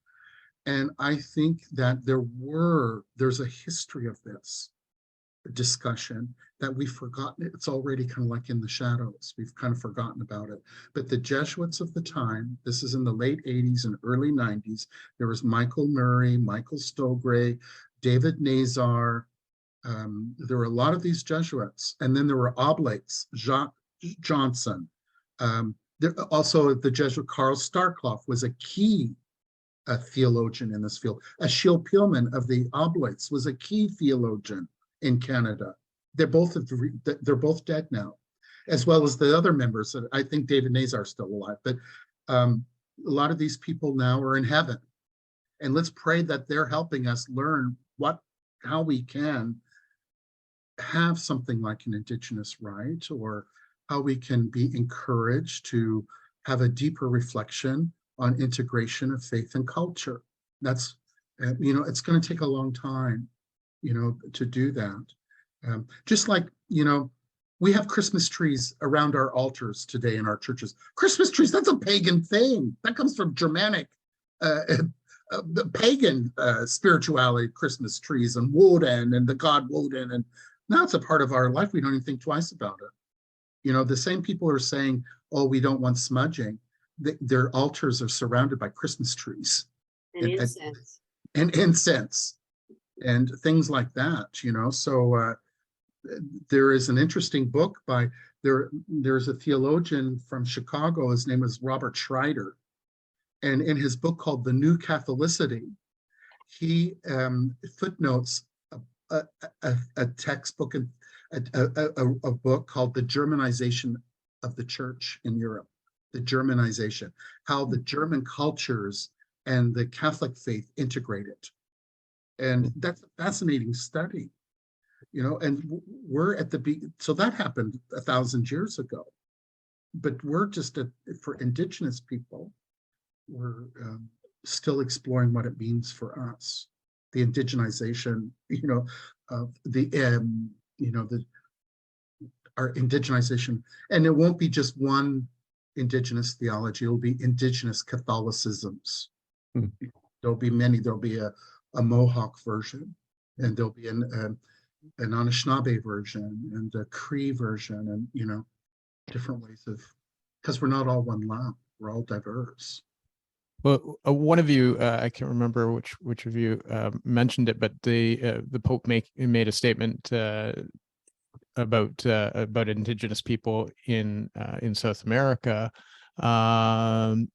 And I think that there's a history of this. discussion that we've forgotten. It's already kind of like in the shadows. We've kind of forgotten about it. But the Jesuits of the time, this is in the late 80s and early 90s, there was Michael Murray, Michael Stogray, David Nazar. There were a lot of these Jesuits. And then there were oblates, Jacques Johnson. Also, the Jesuit Karl Starkloff was a key theologian in this field. Achille Pielman of the Oblates was a key theologian in Canada. They're both dead now, as well as the other members. I think David Nazar is still alive, but a lot of these people now are in heaven. And let's pray that they're helping us learn how we can have something like an Indigenous right, or how we can be encouraged to have a deeper reflection on integration of faith and culture. That's, it's going to take a long time, to do that. Just like, we have Christmas trees around our altars today in our churches. Christmas trees, that's a pagan thing. That comes from Germanic, the pagan spirituality, Christmas trees and Woden and the god Woden. And now it's a part of our life. We don't even think twice about it. The same people are saying, oh, we don't want smudging. Their altars are surrounded by Christmas trees. And incense. And incense and things like that, So there is an interesting book by, there's a theologian from Chicago, his name is Robert Schreider. And in his book called The New Catholicity, he footnotes a textbook, a book called The Germanization of the Church in Europe. The Germanization, how the German cultures and the Catholic faith integrated. And that's a fascinating study, and we're at so that happened 1,000 years ago, but we're just, for Indigenous people, we're still exploring what it means for us, the indigenization, of our indigenization. And it won't be just one Indigenous theology, it'll be Indigenous Catholicisms. There'll be many. There'll be a Mohawk version, and there'll be an Anishinaabe version, and a Cree version, and different ways of, because we're not all one land, we're all diverse. Well, one of you, I can't remember which of you mentioned it, but the Pope made a statement about Indigenous people in South America, and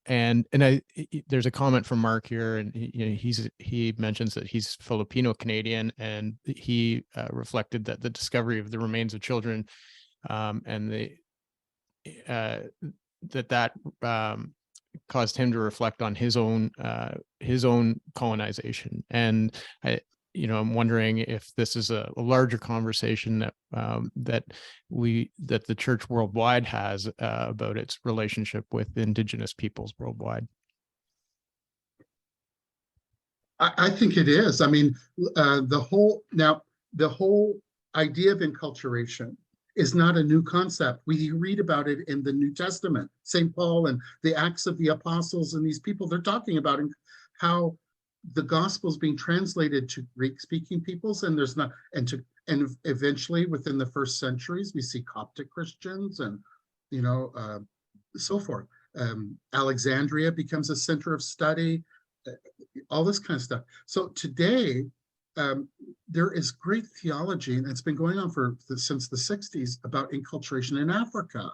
there's a comment from Mark here, and he mentions that he's Filipino Canadian, and he reflected that the discovery of the remains of children and that caused him to reflect on his own colonization. And I'm wondering if this is a larger conversation that the church worldwide has about its relationship with Indigenous peoples worldwide. I think it is. I mean, the whole idea of enculturation is not a new concept. We read about it in the New Testament, St. Paul and the Acts of the Apostles, and these people, they're talking about how the gospel is being translated to Greek-speaking peoples, and there's not, and eventually within the first centuries, we see Coptic Christians and so forth. Alexandria becomes a center of study, all this kind of stuff. So today, there is great theology, and it's been going on since the 60s, about enculturation in Africa.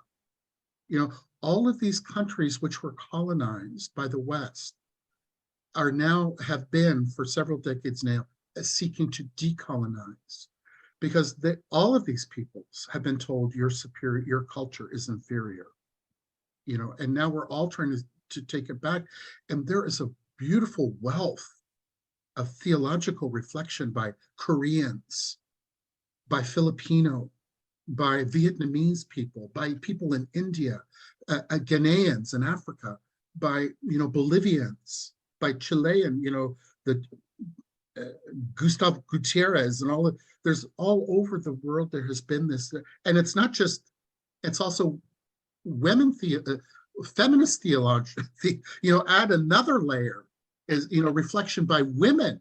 All of these countries which were colonized by the West have been for several decades now seeking to decolonize, because all of these peoples have been told you're superior, your culture is inferior, and now we're all trying to take it back. And there is a beautiful wealth of theological reflection by Koreans, by Filipino, by Vietnamese people, by people in India, Ghanaians in Africa, by Bolivians, by Chilean, Gustavo Gutierrez, and there's all over the world there has been this, and it's not just, it's also feminist theology, add another layer is, reflection by women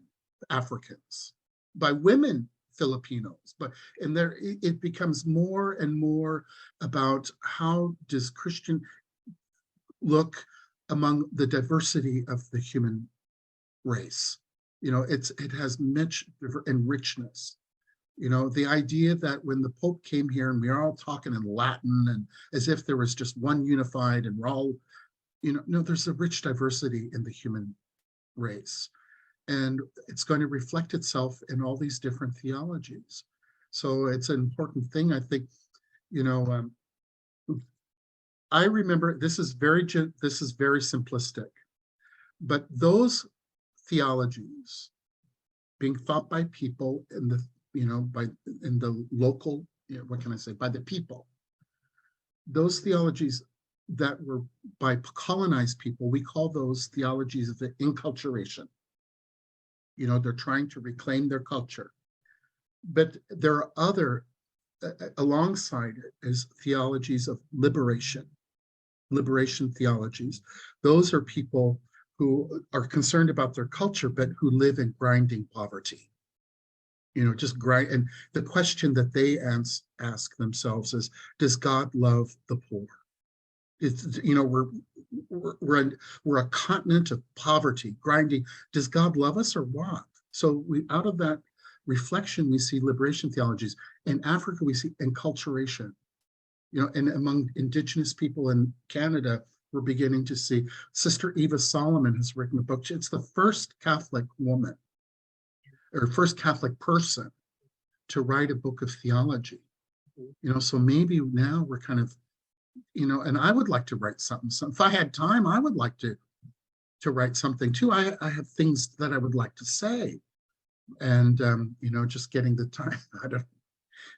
Africans, by women Filipinos, but and there it becomes more and more about how does Christian look among the diversity of the human race. You know, it has much and richness. You know, the idea that when the Pope came here and we are all talking in Latin and as if there was just one unified and we're all, you know, no, there's a rich diversity in the human race. And it's going to reflect itself in all these different theologies. So it's an important thing, I think, you know, I remember this is very simplistic, but those theologies being thought by people in the, you know, in the local, you know, what can I say, by the people, those theologies that were by colonized people, we call those theologies of the enculturation. You know, they're trying to reclaim their culture. But there are other, alongside it, is theologies of liberation theologies. Those are people who are concerned about their culture, but who live in grinding poverty. You know, just grind. And the question that they ask themselves is, does God love the poor? It's, you know, we're a continent of poverty, grinding. Does God love us or what? So out of that reflection, we see liberation theologies. In Africa, we see enculturation. You know, and among Indigenous people in Canada, we're beginning to see. Sister Eva Solomon has written a book. It's the first Catholic woman or first Catholic person to write a book of theology. You know, so maybe now we're kind of, you know, and I would like to write something. So if I had time, I would like to write something too. I have things that I would like to say, and you know, just getting the time.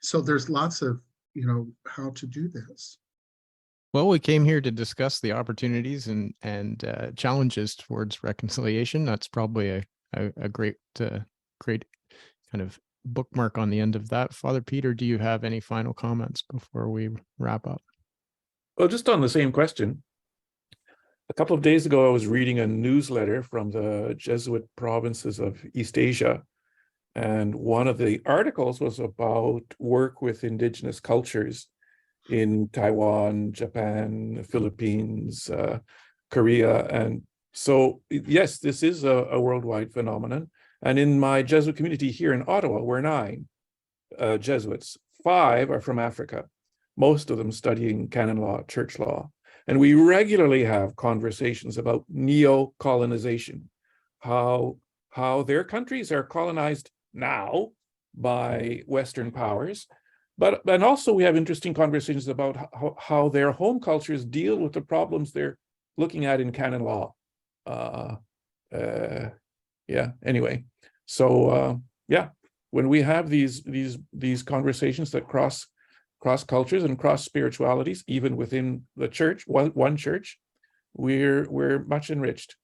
So there's lots of, you know, how to do this. Well, we came here to discuss the opportunities and challenges towards reconciliation. That's probably a great great kind of bookmark on the end of that. Father Peter, do you have any final comments before we wrap up? Well, just on the same question, a couple of days ago, I was reading a newsletter from the Jesuit provinces of East Asia, and one of the articles was about work with Indigenous cultures in Taiwan, Japan, the Philippines, Korea. And so, yes, this is a worldwide phenomenon. And in my Jesuit community here in Ottawa, we're 9 Jesuits. 5 are from Africa, most of them studying canon law, church law. And we regularly have conversations about neo-colonization, how their countries are colonized now by Western powers, and also we have interesting conversations about how their home cultures deal with the problems they're looking at in canon law. Yeah, anyway, so yeah, when we have these conversations that cross cultures and cross spiritualities, even within the church, one church, we're much enriched.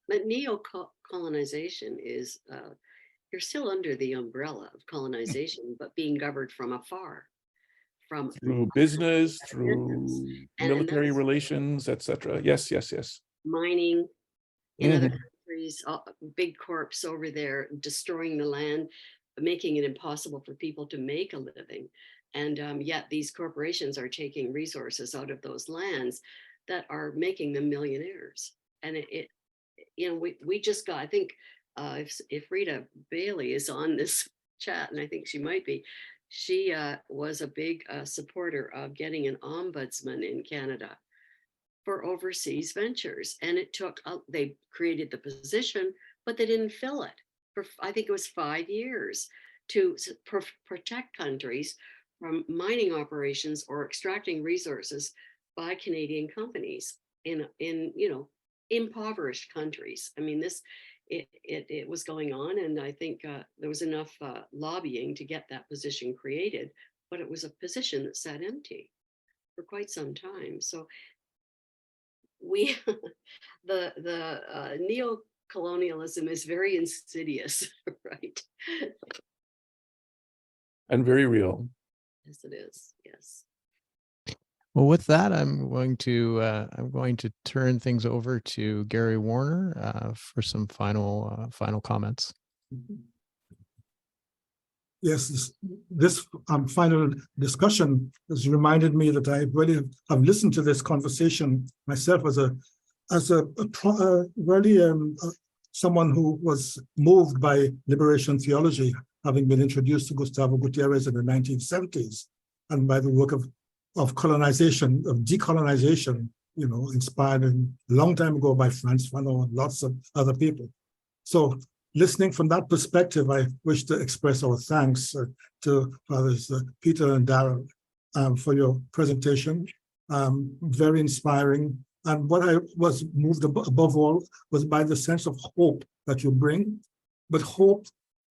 But neo-colonization is, you're still under the umbrella of colonization, but being governed from afar. Through business, through military relations, etc. Yes. Mining in other countries, big corps over there destroying the land, making it impossible for people to make a living. And yet these corporations are taking resources out of those lands that are making them millionaires. And it you know, we just got, I think if Rita Bailey is on this chat, and I think she might be, she was a big supporter of getting an ombudsman in Canada for overseas ventures. And it took, they created the position, but they didn't fill it for, I think it was 5 years, to protect countries from mining operations or extracting resources by Canadian companies in you know, impoverished countries. I mean, it was going on, and I think there was enough lobbying to get that position created, but it was a position that sat empty for quite some time. So we, the neo-colonialism is very insidious, right? And very real. Yes, it is. Yes. Well, with that, I'm going to turn things over to Gary Warner for some final comments. Yes, this final discussion has reminded me that I really have listened to this conversation myself as someone who was moved by liberation theology, having been introduced to Gustavo Gutierrez in the 1970s, and by the work of colonization, of decolonization, you know, inspired a long time ago by Frantz Fanon and lots of other people. So listening from that perspective, I wish to express our thanks to Fathers Peter and Darrell for your presentation. Very inspiring. And what I was moved above all was by the sense of hope that you bring, but hope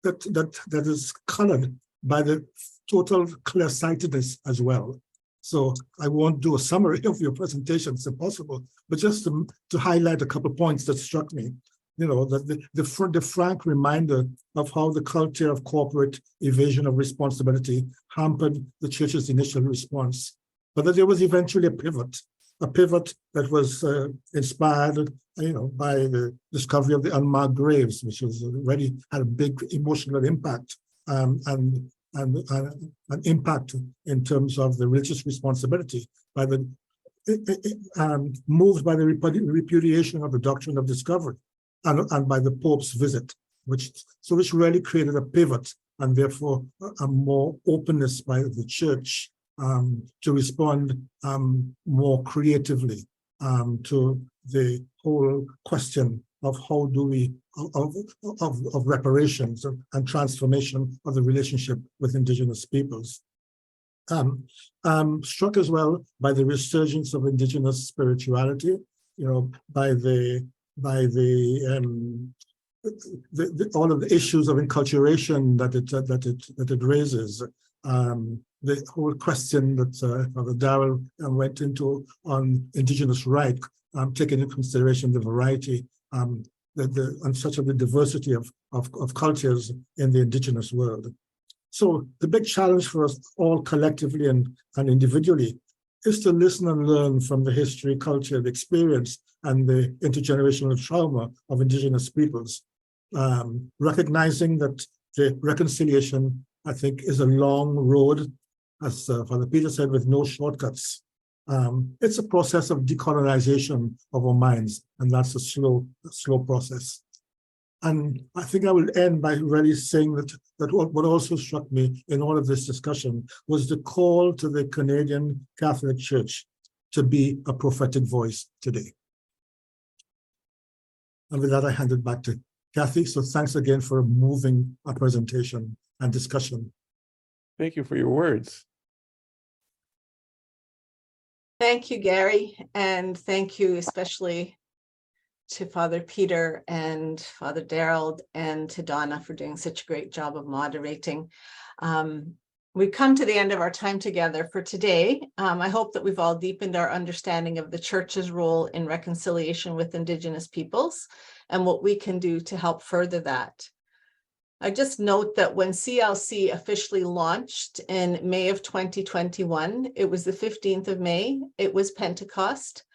that is colored by the total clear-sightedness as well. So I won't do a summary of your presentation, if possible, but just to highlight a couple of points that struck me. You know, that the frank reminder of how the culture of corporate evasion of responsibility hampered the church's initial response, but that there was eventually a pivot that was inspired, you know, by the discovery of the unmarked graves, which was already had a big emotional impact and an impact in terms of the religious responsibility by the moved by the repudiation of the doctrine of discovery. And by the Pope's visit, which really created a pivot and therefore a more openness by the church to respond more creatively to the whole question of how do we of reparations and transformation of the relationship with Indigenous peoples. Struck as well by the resurgence of Indigenous spirituality, you know, by all of the issues of enculturation that it raises, the whole question that Father Darrell went into on Indigenous right, taking into consideration the variety and such of the diversity of cultures in the Indigenous world. So the big challenge for us all collectively and individually is to listen and learn from the history, culture, the experience, and the intergenerational trauma of Indigenous peoples, recognizing that the reconciliation, I think, is a long road, as Father Peter said, with no shortcuts. It's a process of decolonization of our minds, and that's a slow process. And I think I will end by really saying that what also struck me in all of this discussion was the call to the Canadian Catholic Church to be a prophetic voice today. And with that, I hand it back to Kathy. So thanks again for moving our presentation and discussion. Thank you for your words. Thank you, Gary, and thank you especially to Father Peter and Father Darrell and to Donna for doing such a great job of moderating. We've come to the end of our time together for today. I hope that we've all deepened our understanding of the Church's role in reconciliation with Indigenous peoples and what we can do to help further that. I just note that when CLC officially launched in May of 2021, it was the 15th of May, it was Pentecost,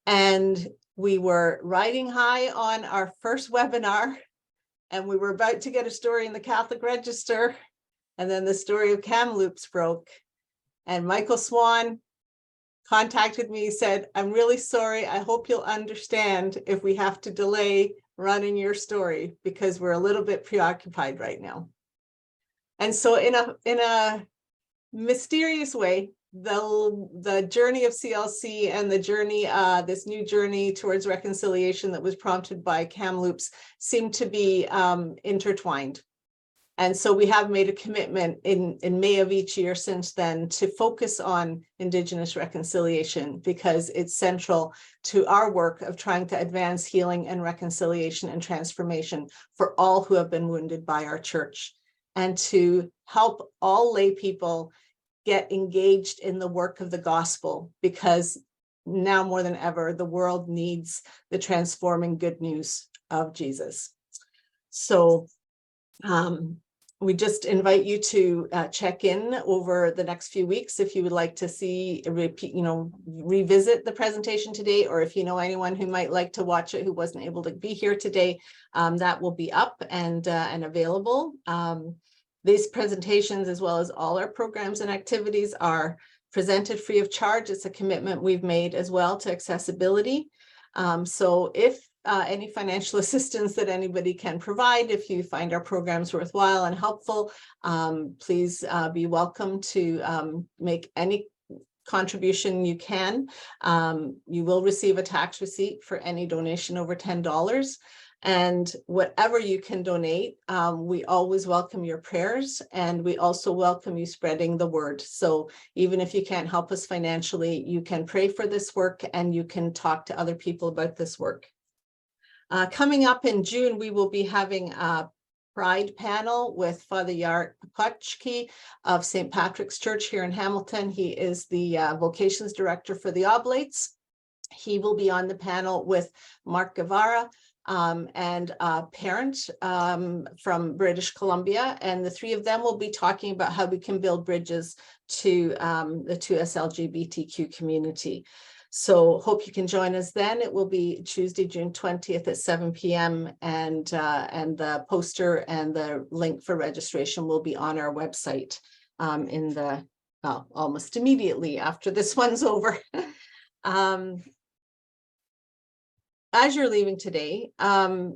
and we were riding high on our first webinar, and we were about to get a story in the Catholic Register, and then the story of Kamloops broke, and Michael Swan contacted me, said, "I'm really sorry, I hope you'll understand if we have to delay running your story because we're a little bit preoccupied right now." And so in a mysterious way, the journey of CLC and the journey, this new journey towards reconciliation that was prompted by Kamloops seemed to be intertwined. And so we have made a commitment in May of each year since then to focus on Indigenous reconciliation because it's central to our work of trying to advance healing and reconciliation and transformation for all who have been wounded by our church, and to help all lay people get engaged in the work of the gospel, because now more than ever, the world needs the transforming good news of Jesus. So we just invite you to check in over the next few weeks if you would like to see repeat, revisit the presentation today, or if you know anyone who might like to watch it who wasn't able to be here today, that will be up and available. These presentations, as well as all our programs and activities, are presented free of charge. It's a commitment we've made as well to accessibility. So if any financial assistance that anybody can provide, if you find our programs worthwhile and helpful, please be welcome to make any contribution you can. You will receive a tax receipt for any donation over $10. And whatever you can donate, we always welcome your prayers, and we also welcome you spreading the word. So even if you can't help us financially, you can pray for this work and you can talk to other people about this work. Coming up in June, we will be having a Pride panel with Father Jarek Popotchki of St. Patrick's Church here in Hamilton. He is the vocations director for the Oblates. He will be on the panel with Mark Guevara, and a parent from British Columbia, and the three of them will be talking about how we can build bridges to the 2S LGBTQ community. So hope you can join us then. It will be Tuesday, June 20th at 7 p.m. And the poster and the link for registration will be on our website almost immediately after this one's over. As you're leaving today,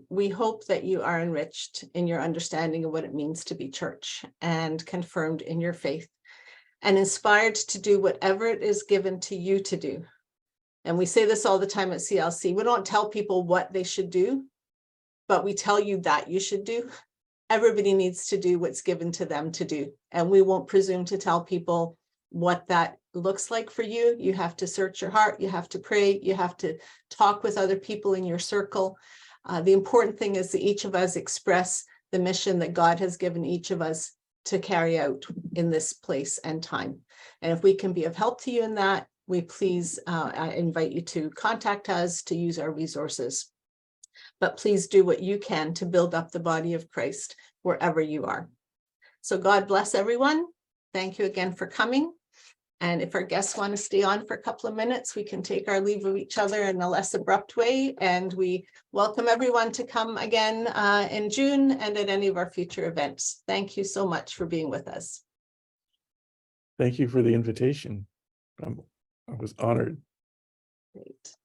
we hope that you are enriched in your understanding of what it means to be church, and confirmed in your faith, and inspired to do whatever it is given to you to do. And we say this all the time at CLC. We don't tell people what they should do, but we tell you that you should do. Everybody needs to do what's given to them to do. And we won't presume to tell people what that looks like for you. You have to search your heart, you have to pray, you have to talk with other people in your circle. The important thing is that each of us express the mission that God has given each of us to carry out in this place and time. And if we can be of help to you in that, we please I invite you to contact us, to use our resources. But please do what you can to build up the body of Christ wherever you are. So God bless everyone. Thank you again for coming. And if our guests want to stay on for a couple of minutes, we can take our leave of each other in a less abrupt way. And we welcome everyone to come again in June and at any of our future events. Thank you so much for being with us. Thank you for the invitation. I was honored. Great.